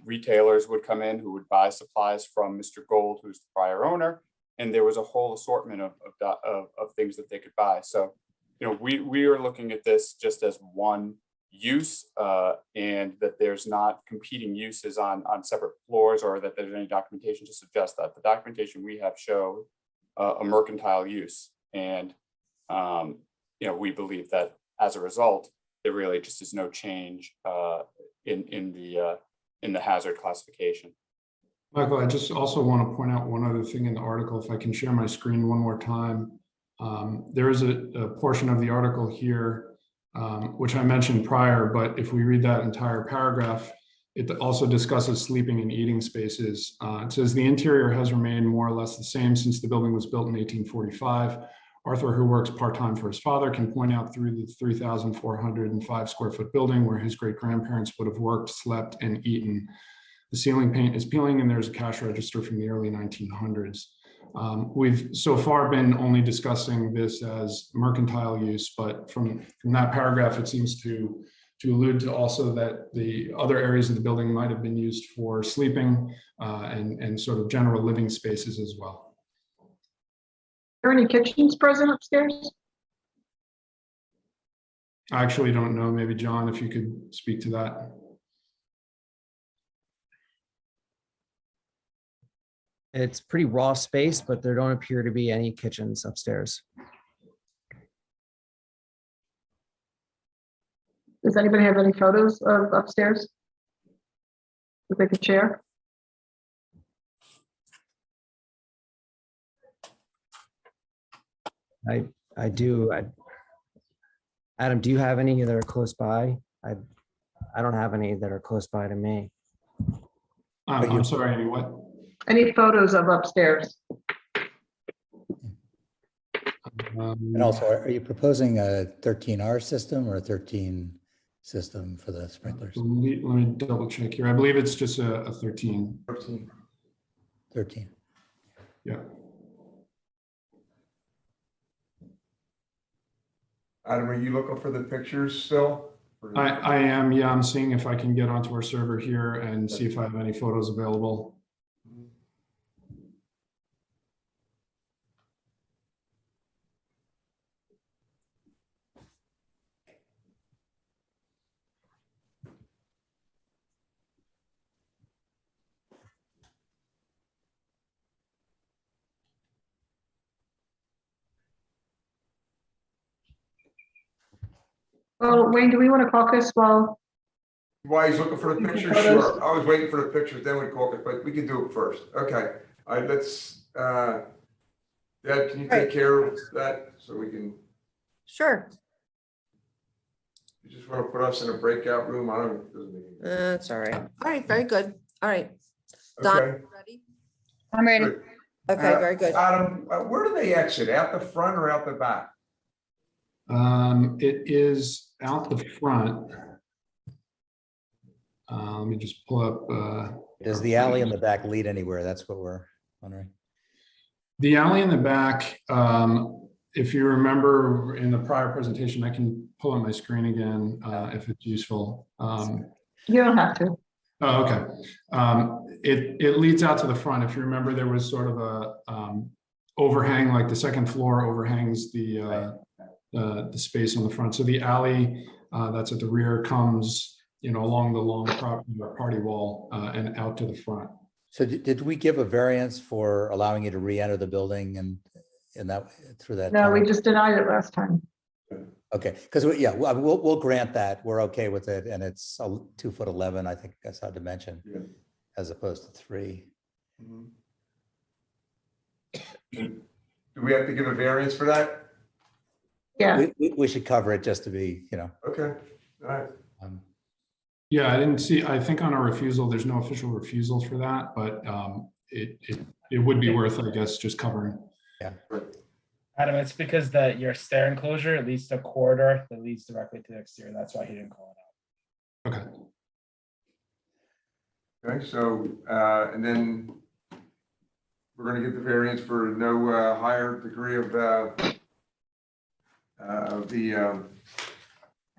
retailers would come in who would buy supplies from Mr. Gold, who's the prior owner, and there was a whole assortment of things that they could buy. So, we are looking at this just as one use, and that there's not competing uses on separate floors, or that there's any documentation to suggest that. The documentation we have show a mercantile use, and we believe that as a result, there really just is no change in the hazard classification. Michael, I just also want to point out one other thing in the article, if I can share my screen one more time. There is a portion of the article here, which I mentioned prior, but if we read that entire paragraph, it also discusses sleeping and eating spaces. It says the interior has remained more or less the same since the building was built in 1845. Arthur, who works part-time for his father, can point out through the 3,405 square foot building where his great-grandparents would have worked, slept, and eaten. The ceiling paint is peeling, and there's a cash register from the early 1900s. We've so far been only discussing this as mercantile use, but from that paragraph, it seems to allude to also that the other areas of the building might have been used for sleeping and sort of general living spaces as well. Are there any kitchens present upstairs? I actually don't know. Maybe John, if you could speak to that. It's pretty raw space, but there don't appear to be any kitchens upstairs. Does anybody have any photos of upstairs that they could share? I do. Adam, do you have any that are close by? I don't have any that are close by to me. I'm sorry, any what? Any photos of upstairs? And also, are you proposing a 13R system or a 13 system for the sprinklers? Let me double check here. I believe it's just a 13. 13. Yeah. Adam, are you looking for the pictures still? I am, yeah. I'm seeing if I can get onto our server here and see if I have any photos available. Well, Wayne, do we want to caucus while? While he's looking for the pictures, Photos? sure. I was waiting for the pictures, then we caucus, but we can do it first. Okay. All right, let's, Deb, can you take care of that so we can? Sure. You just want to put us in a breakout room? I don't. That's all right. All right, very good. All right. Don, Okay. you ready? I'm ready. Good. Okay, very good. Adam, where do they exit? Out the front or out the back? It is out the front. Let me just pull up. Does the alley in the back lead anywhere? That's what we're wondering. The alley in the back, if you remember in the prior presentation, I can pull up my screen again if it's useful. You don't have to. Oh, okay. It leads out to the front. If you remember, there was sort of a overhang, like the second floor overhangs the space on the front. So the alley that's at the rear comes, along the long party wall and out to the front. So did we give a variance for allowing you to re-enter the building and that through that? No, we tunnel? just denied it last time. Okay, because we'll grant that. We're okay with it, and it's 2'11". I think that's our dimension, as opposed to 3. Do we have to give a variance for that? Yeah. We should cover it just to be, Okay, all right. Yeah, I didn't see, I think on a refusal, there's no official refusal for that, but it would be worth, I guess, just covering. Yeah. Adam, it's because your stair enclosure, it leads to a corridor that leads directly to the exterior. That's why he didn't call it out. Okay. Okay, so, and then we're gonna get the variance for no higher degree of the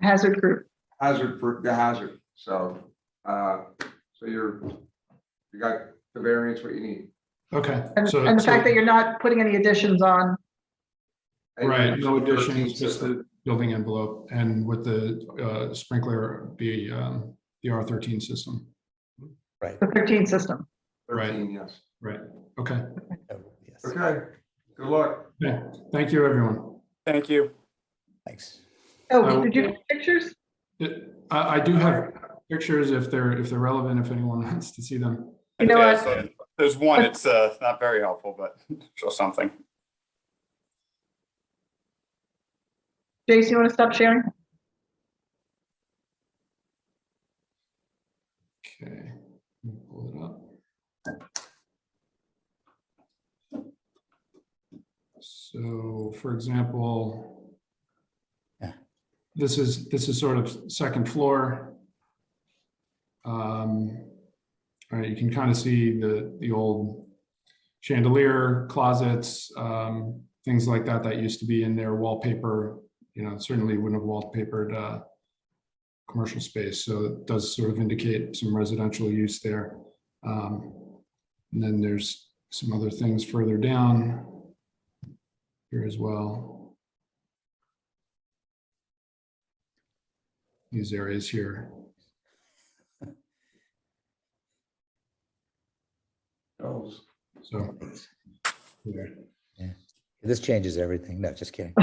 Hazard group. the hazard. So, so you got the variance what you need. Okay. And the fact that you're not putting any additions on. Right, no additions, just the building envelope, and with the sprinkler, the R13 system. Right. The 13 system. 13, yes. Right. Okay. Yes. Okay. Good luck. Yeah. Thank you, everyone. Thank you. Thanks. Oh, did you have pictures? I do have pictures if they're relevant, if anyone wants to see them. You know Yeah, what? so there's one, it's not very helpful, but show something. Jason, you want to stop sharing? Okay, let me pull it up. So, for example, this is sort of second floor. All right, you can kind of see the old chandelier, closets, things like that used to be in there, wallpaper. Certainly wouldn't have wallpapered commercial space. So it does sort of indicate some residential use there. And then there's some other things further down here as well. These areas here. So, yeah. This changes everything. No, just kidding.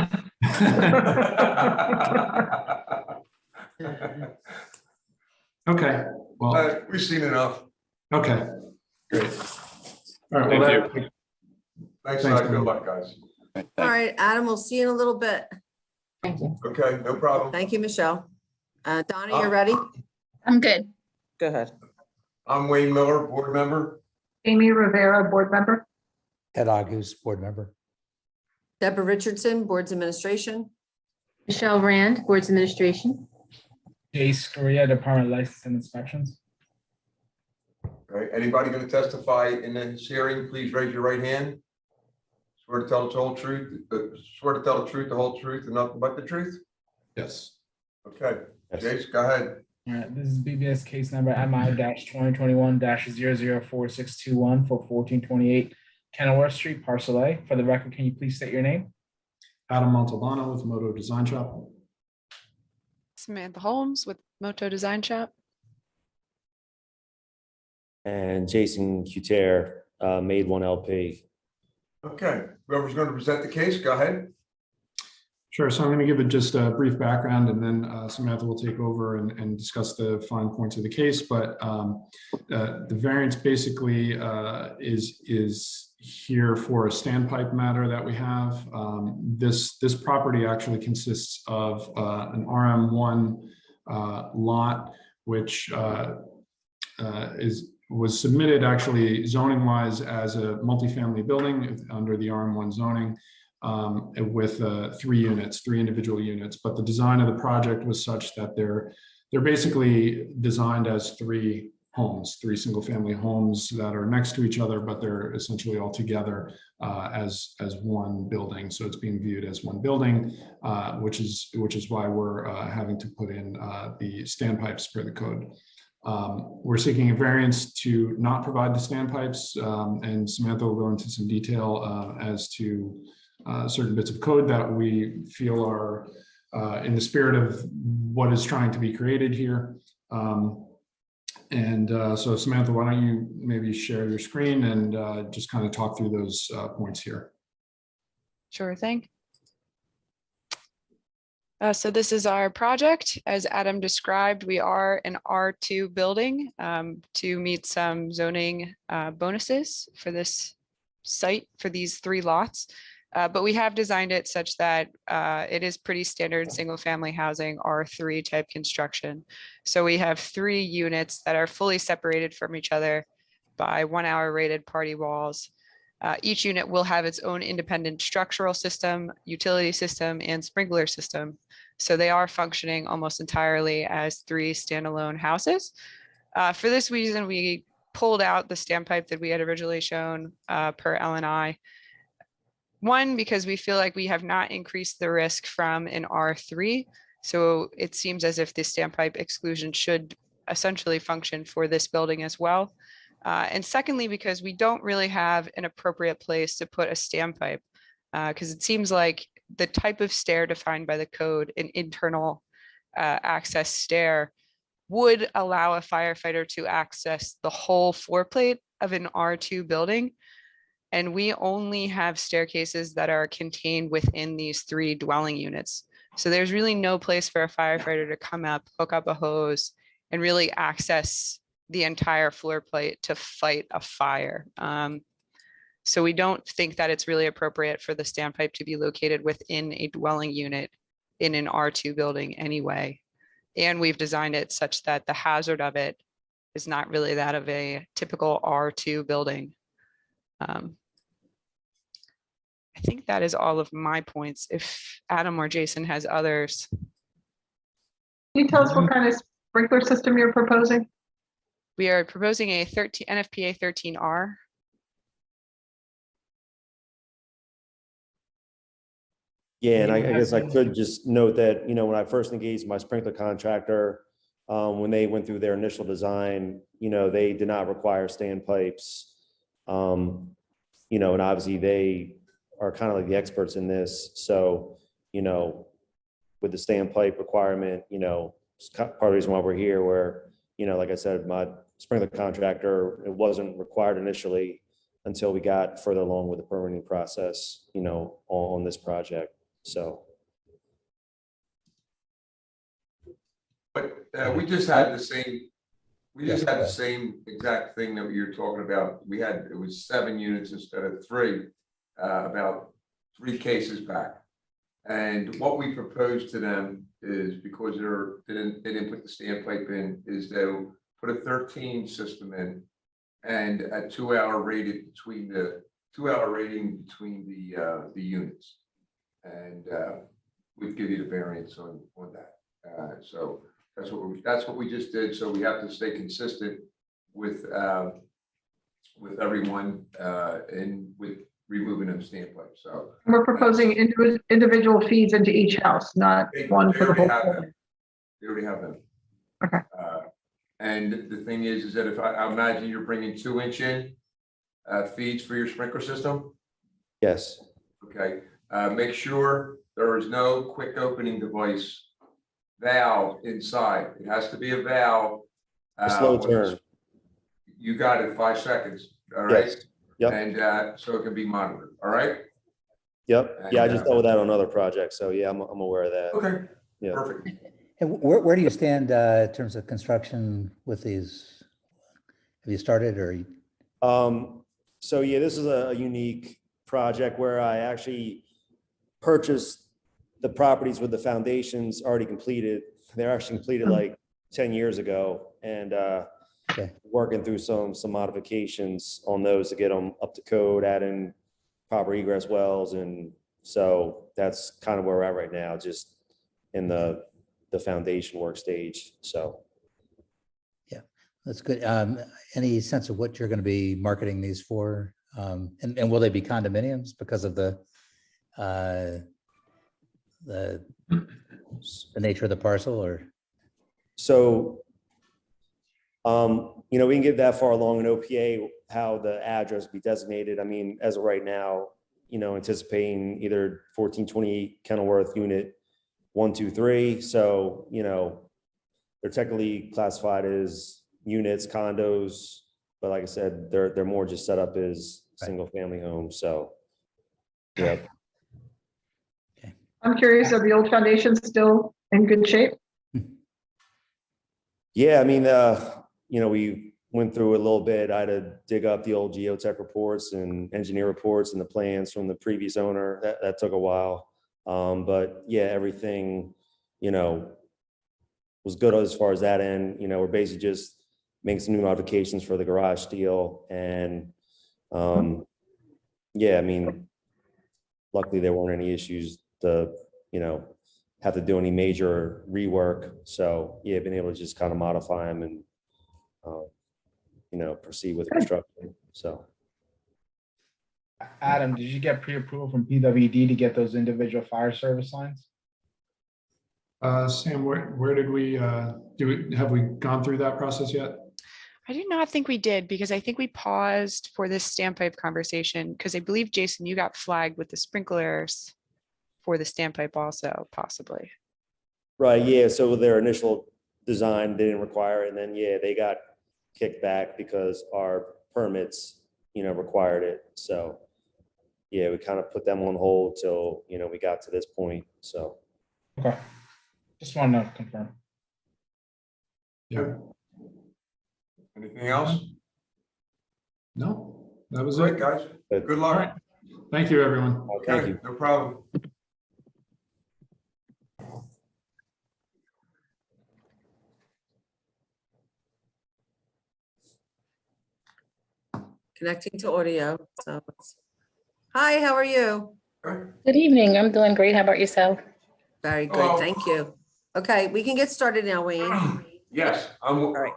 Okay, well, We've seen enough. okay, great. All right, Thank you. Thanks, Thanks, good man. luck, guys. All right, Adam, we'll see you in a little bit. Thank you. Okay, no problem. Thank you, Michelle. Donna, you're ready? I'm good. Go ahead. I'm Wayne Miller, board member. Amy Rivera, board member. Ed Agus, board member. Deborah Richardson, Boards Administration. Michelle Rand, Boards Administration. Jace Korea, Department of License and Inspections. All right, anybody going to testify in this hearing, please raise your right hand. Swear to tell the whole truth, swear to tell the truth, the whole truth, and nothing but the truth? Yes. Okay, Jace, go ahead. All right, this is BBS case number MI-2021-004621 for 1428 Kenilworth Street, Parcel A. For the record, can you please state your name? Adam Montalbano with Moto Design Shop. Samantha Holmes with Moto Design Shop. And Jason Cuter, Made One LP. Okay, whoever's going to present the case, go ahead. Sure. So I'm going to give it just a brief background, and then Samantha will take over and discuss the fine points of the case. But the variance basically is here for a standpipe matter that we have. This property actually consists of an RM1 lot, which was submitted actually zoning wise as a multifamily building under the RM1 zoning. With three individual units, but the design of the project was such that they're basically designed as three homes, 3 single-family homes that are next to each other, but they're essentially all together as one building. So it's being viewed as one building, which is why we're having to put in the standpipes per the code. We're seeking a variance to not provide the standpipes, and Samantha will go into some detail as to certain bits of code that we feel are in the spirit of what is trying to be created here. So Samantha, why don't you maybe share your screen and just kind of talk through those points here. Sure thing. So this is our project. As Adam described, we are an R2 building to meet some zoning bonuses for this site for these 3 lots. But we have designed it such that it is pretty standard single family housing, R3 type construction. So we have 3 units that are fully separated from each other by 1 hour rated party walls. Each unit will have its own independent structural system, utility system, and sprinkler system. So they are functioning almost entirely as 3 standalone houses. For this reason, we pulled out the standpipe that we had originally shown per LNI. One, because we feel like we have not increased the risk from an R3. So it seems as if the standpipe exclusion should essentially function for this building as well. And secondly, because we don't really have an appropriate place to put a standpipe, because it seems like the type of stair defined by the code, an internal access stair, would allow a firefighter to access the whole floor plate of an R2 building. And we only have staircases that are contained within these 3 dwelling units. So there's really no place for a firefighter to come up, hook up a hose, and really access the entire floor plate to fight a fire. So we don't think that it's really appropriate for the standpipe to be located within a dwelling unit in an R2 building anyway. And we've designed it such that the hazard of it is not really that of a typical R2 building. I think that is all of my points. If Adam or Jason has others. Can you tell us what kind of sprinkler system you're proposing? We are proposing a NFPA 13R. Yeah, and I guess I could just note that, when I first engaged my sprinkler contractor, when they went through their initial design, they did not require standpipes. And obviously they are kind of like the experts in this. So, with the standpipe requirement, it's part of the reason why we're here, where, like I said, my sprinkler contractor, it wasn't required initially until we got further along with the permitting process, on this project. So. But we just had the same, exact thing that you're talking about. It was 7 units instead of 3, about 3 cases back. And what we proposed to them is, because they didn't put the standpipe in, is they'll put a 13 system in, and a 2 hour rating between the units. And we'd give you the variance on that. So that's what we just did. So we have to stay consistent with everyone and with removing them standpipes. So We're proposing individual feeds into each house, not one for the whole building. they already have them. Okay. And the thing is that if I imagine you're bringing 2-inch in feeds for your sprinkler system. Yes. Okay. Make sure there is no quick opening device valve inside. It has to be a valve. A slow turn. You got it, 5 seconds. All right. Yes. Yep. And so it can be monitored. All right. Yep. Yeah, I just dealt with that on other projects. So yeah, I'm aware of that. Okay. Yeah. Perfect. And where do you stand in terms of construction with these? Have you started or? So yeah, this is a unique project where I actually purchased the properties with the foundations already completed. They're actually completed like 10 years ago, and working through some modifications on those to get them up to code, adding proper egress wells. And so that's kind of where we're at right now, just in the foundation work stage. So. That's good. Any sense of what you're going to be marketing these for? And will they be condominiums because of the nature of the parcel, or? So, you know, we can get that far along in OPA, how the address be designated. I mean, as of right now, you know, anticipating either 1428 Kenilworth Unit 1, 2, 3. So, you know, they're technically classified as units, condos, but like I said, they're more just set up as single family homes. So, yeah. I'm curious, are the old foundations still in good shape? Yeah, I mean, you know, we went through it a little bit. I had to dig up the old geotech reports and engineer reports and the plans from the previous owner. That took a while. But yeah, everything, you know, was good as far as that end. You know, we're basically just making some new modifications for the garage steel. And yeah, I mean, luckily there weren't any issues to, you know, have to do any major rework. So yeah, been able to just kind of modify them and, you know, proceed with construction. So. Adam, did you get pre-approval from PWD to get those individual fire service lines? Sam, where did we, have we gone through that process yet? I do not think we did, because I think we paused for this standpipe conversation, because I believe, Jason, you got flagged with the sprinklers for the standpipe also, possibly. Right, yeah, so with their initial design, they didn't require it, and then, yeah, they got kicked back because our permits, you know, required it. So, yeah, we kind of put them on hold till, you know, we got to this point, so. Okay, just wanted to confirm. Yeah. Anything else? No, that was Great, it. guys. Good All luck. right. Thank you, everyone. Thank you. No problem. Connecting to audio. So, hi, how are you? Good evening. I'm doing great. How about yourself? Very good, Hello. thank you. Okay, we can get started now, Wayne. Yes, I'm right.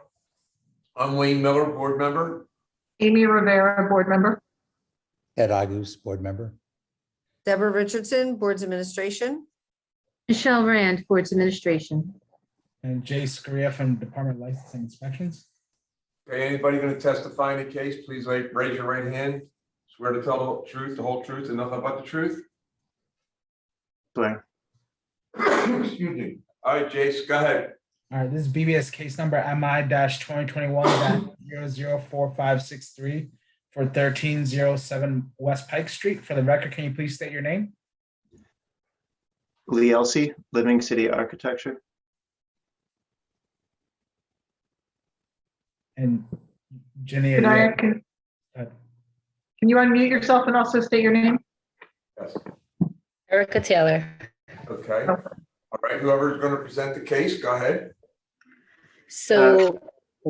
Wayne Miller, board member. Amy Rivera, board member. Ed Agus, board member. Deborah Richardson, Boards Administration. Michelle Rand, Boards Administration. And Jay Scria from Department of Licensing Inspections. Okay, anybody going to testify in the case, please raise your right hand. Swear to tell the truth, the whole truth, and nothing but the truth. Swear. Excuse me. All right, Jace, go ahead. All right, this is BBS case number MI-2021-004563 for 1307 West Pike Street. For the record, can you please state your name? Lee Elsey, Living City Architecture. And Jenny. Can you unmute yourself and also state your name? Yes. Erica Taylor. Okay. All right, whoever is going to present the case, go ahead. So,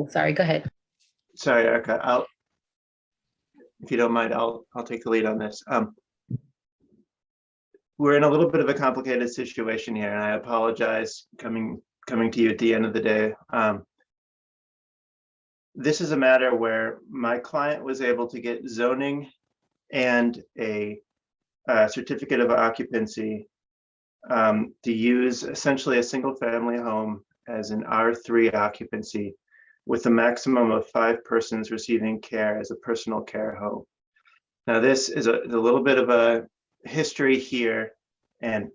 sorry, go ahead. Sorry, Erica. If you don't mind, I'll take the lead on this. We're in a little bit of a complicated situation here, and I apologize coming to you at the end of the day. This is a matter where my client was able to get zoning and a certificate of occupancy to use essentially a single family home as an R3 occupancy with a maximum of 5 persons receiving care as a personal care home. Now, this is a little bit of a history here, and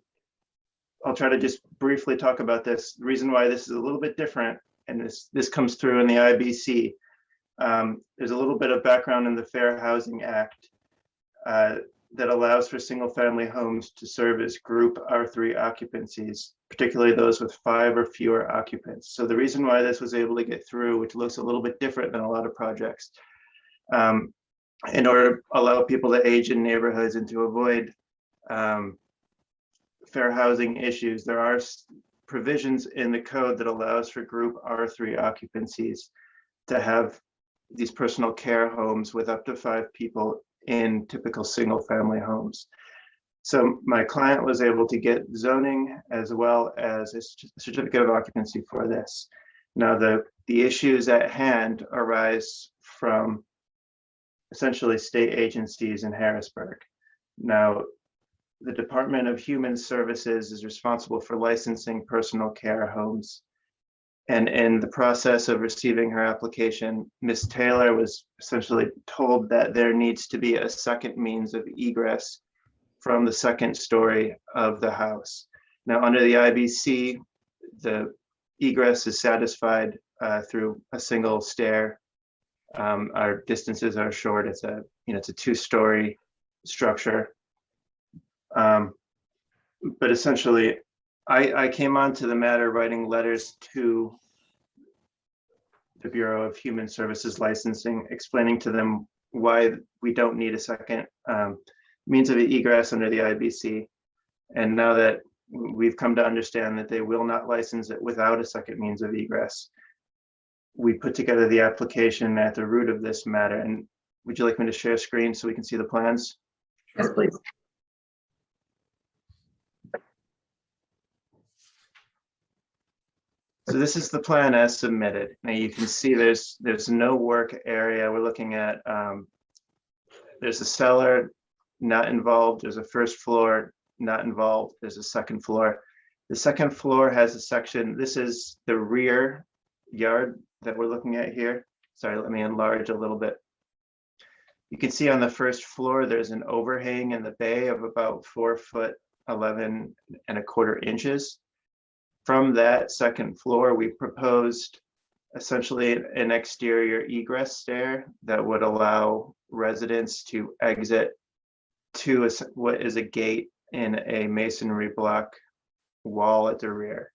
I'll try to just briefly talk about this. The reason why this is a little bit different, and this comes through in the IBC. There's a little bit of background in the Fair Housing Act that allows for single family homes to serve as group R3 occupancies, particularly those with 5 or fewer occupants. So the reason why this was able to get through, which looks a little bit different than a lot of projects, in order to allow people to age in neighborhoods and to avoid fair housing issues, there are provisions in the code that allows for group R3 occupancies to have these personal care homes with up to 5 people in typical single family homes. So my client was able to get zoning as well as a certificate of occupancy for this. Now, the the issues at hand arise from essentially state agencies in Harrisburg. Now, the Department of Human Services is responsible for licensing personal care homes. And in the process of receiving her application, Ms. Taylor was essentially told that there needs to be a second means of egress from the second story of the house. Now, under the IBC, the egress is satisfied through a single stair. Our distances are short. It's a two-story structure. But essentially, I came onto the matter writing letters to the Bureau of Human Services Licensing, explaining to them why we don't need a second means of egress under the IBC. And now that we've come to understand that they will not license it without a second means of egress, we put together the application at the root of this matter. And would you like me to share screen so we can see the plans? Yes, please. So this is the plan as submitted. Now you can see there's no work area. We're looking at, there's a cellar not involved. There's a first floor not involved. There's a second floor. The second floor has a section. This is the rear yard that we're looking at here. Sorry, let me enlarge a little bit. You can see on the first floor, there's an overhang in the bay of about 4'11¼ inches. From that second floor, we proposed essentially an exterior egress stair that would allow residents to exit to what is a gate in a masonry block wall at the rear.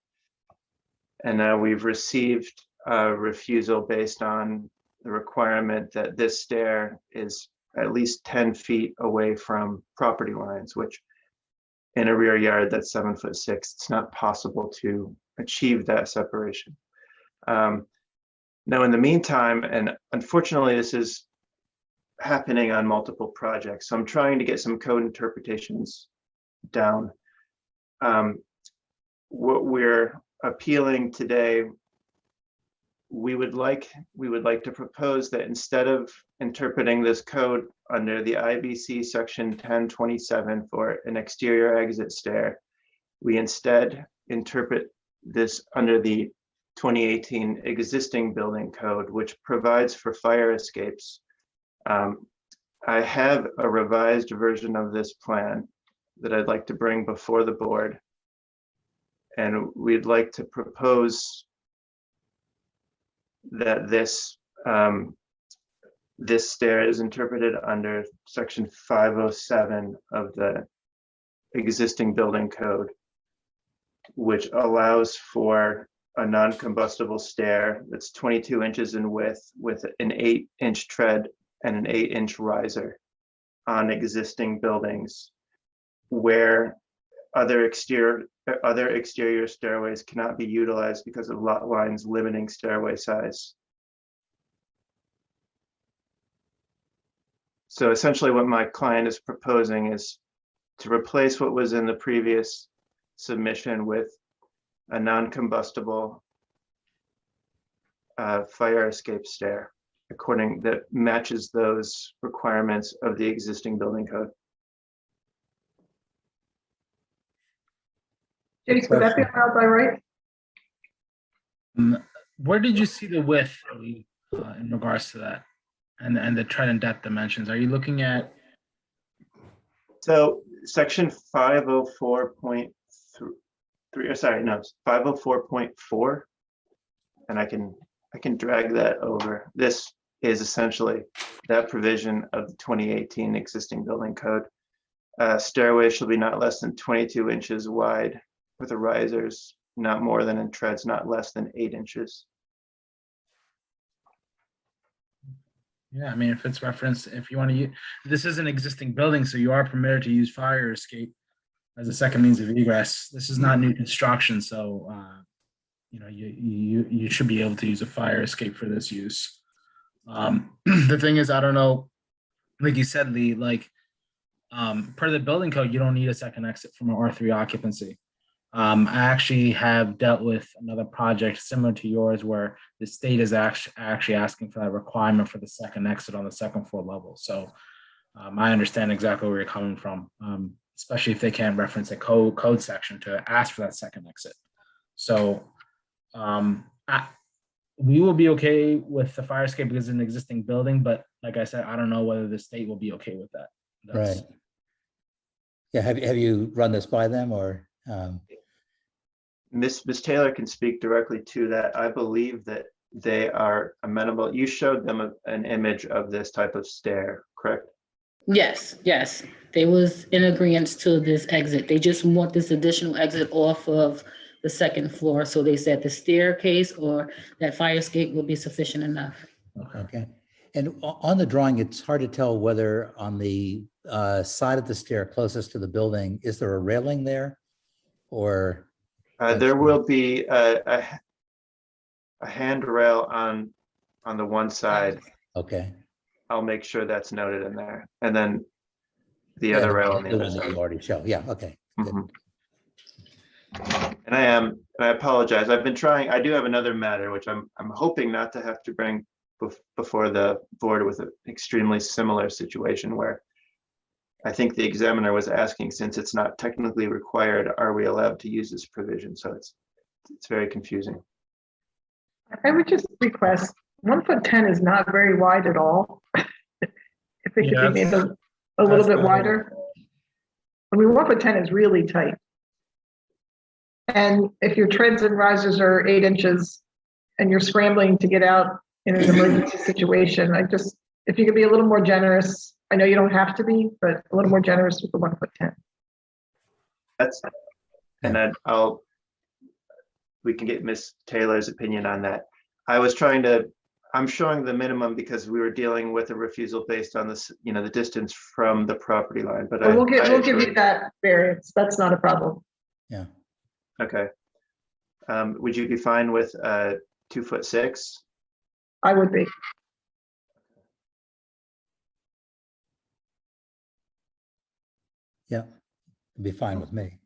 And now we've received a refusal based on the requirement that this stair is at least 10 feet away from property lines, which in a rear yard that's 7'6", it's not possible to achieve that separation. Now, in the meantime, and unfortunately, this is happening on multiple projects, so I'm trying to get some code interpretations down. What we're appealing today, we would like to propose that instead of interpreting this code under the IBC section 1027 for an exterior exit stair, we instead interpret this under the 2018 existing building code, which provides for fire escapes. I have a revised version of this plan that I'd like to bring before the board. And we'd like to propose that this stair is interpreted under section 507 of the existing building code, which allows for a non-combustible stair that's 22 inches in width with an 8-inch tread and an 8-inch riser on existing buildings where other exterior stairways cannot be utilized because of lot lines limiting stairway size. So essentially what my client is proposing is to replace what was in the previous submission with a non-combustible fire escape stair that matches those requirements of the existing building code. Jason, would that be allowed by right? Where did you see the width in regards to that and the tread and depth dimensions? Are you looking at? So section 504.3, or sorry, no, 504.4, and I can drag that over. This is essentially that provision of the 2018 existing building code. Stairway shall be not less than 22 inches wide, with the risers not more than, and treads not less than 8 inches. Yeah, I mean, if it's referenced, if you want to use, this is an existing building, so you are permitted to use fire escape as a second means of egress. This is not new construction, so you should be able to use a fire escape for this use. The thing is, I don't know, like you said, Lee, per the building code, you don't need a second exit from an R3 occupancy. I actually have dealt with another project similar to yours where the state is actually asking for that requirement for the second exit on the second floor level. So I understand exactly where you're coming from, especially if they can't reference a code section to ask for that second exit. So we will be okay with the fire escape because it's an existing building, but like I said, I don't know whether the state will be okay with that. Right. Yeah, have you run this by them or? Miss Taylor can speak directly to that. I believe that they are amenable. You showed them an image of this type of stair, correct? Yes, yes. They was in agreement to this exit. They just want this additional exit off of the second floor. So they said the staircase or that fire escape will be sufficient enough. Okay. And on the drawing, it's hard to tell whether on the side of the stair closest to the building, is there a railing there or? There will be a handrail on the one side. Okay. I'll make sure that's noted in there. And then the Yeah, other rail on the one other that side. you already show. Yeah, okay. Mhm. And I apologize. I've been trying, I do have another matter, which I'm hoping not to have to bring before the board with an extremely similar situation where I think the examiner was asking, since it's not technically required, are we allowed to use this provision? So it's very confusing. I would just request, 1'10" is not very wide at all. If it could be made a little bit wider. I mean, 1'10" is really tight. And if your treads and risers are 8 inches and you're scrambling to get out in an emergency situation, if you could be a little more generous, I know you don't have to be, but a little more generous with the 1'10". And we can get Miss Taylor's opinion on that. I'm showing the minimum because we were dealing with a refusal based on this, the distance from the property line, but we'll give you that variance. That's not a problem. Yeah. Okay. Would you be fine with 2'6"? I would be. Yeah, it'd be fine with me.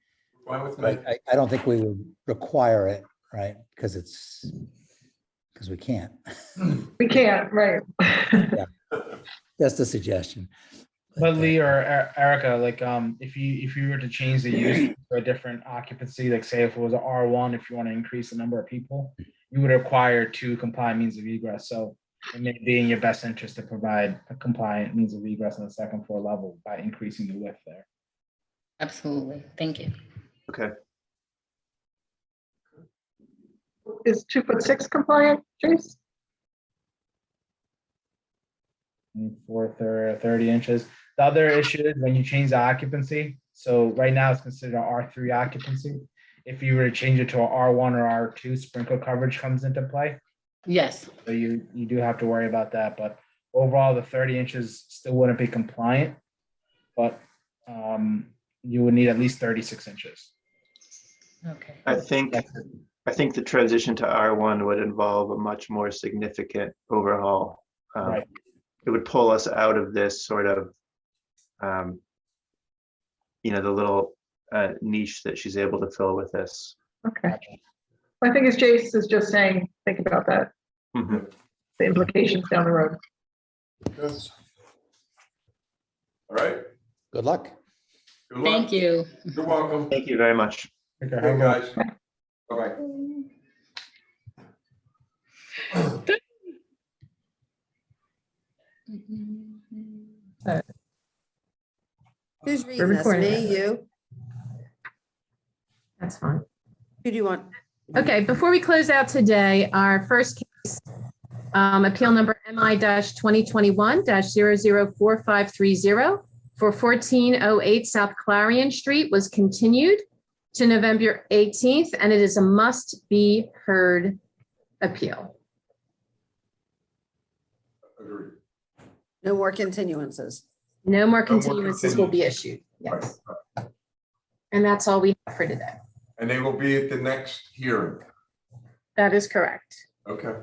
Fine with me. But I don't think we would require it, right? Because we can't. We can't, right? Yeah. Just a suggestion. But Lee or Erica, like if you were to change the use for a different occupancy, like say if it was an R1, if you want to increase the number of people, you would require 2 compliant means of egress. So it may be in your best interest to provide a compliant means of egress on the second floor level by increasing the width there. Absolutely. Thank you. Okay. Is 2'6" compliant, Chase? For 30 inches. The other issue is when you change the occupancy. So right now it's considered an R3 occupancy. If you were to change it to an R1 or R2, sprinkler coverage comes into play. Yes. So you do have to worry about that. But overall, the 30 inches still wouldn't be compliant, but you would need at least 36 inches. Okay. I think the transition to R1 would involve a much more significant overhaul. Right. It would pull us out of this sort of, the little niche that she's able to fill with this. Okay. I think as Jace is just saying, think about that. Mhm. The implications down the road. Yes. All right. Good luck. Good luck. Thank you. You're welcome. Thank you very much. Okay, guys. Bye-bye. Who's We're reading this? recording Me, it. you? That's fine. Who do you want? Okay, before we close out today, our first case, appeal number MI-2021-004530 for 1408 South Clarion Street was continued to November 18th, and it is a must be heard appeal. Agreed. No more continuances. No more No more continuances will be issued. Yes. And that's all we have for today. And they will be at the next hearing. That is correct. Okay.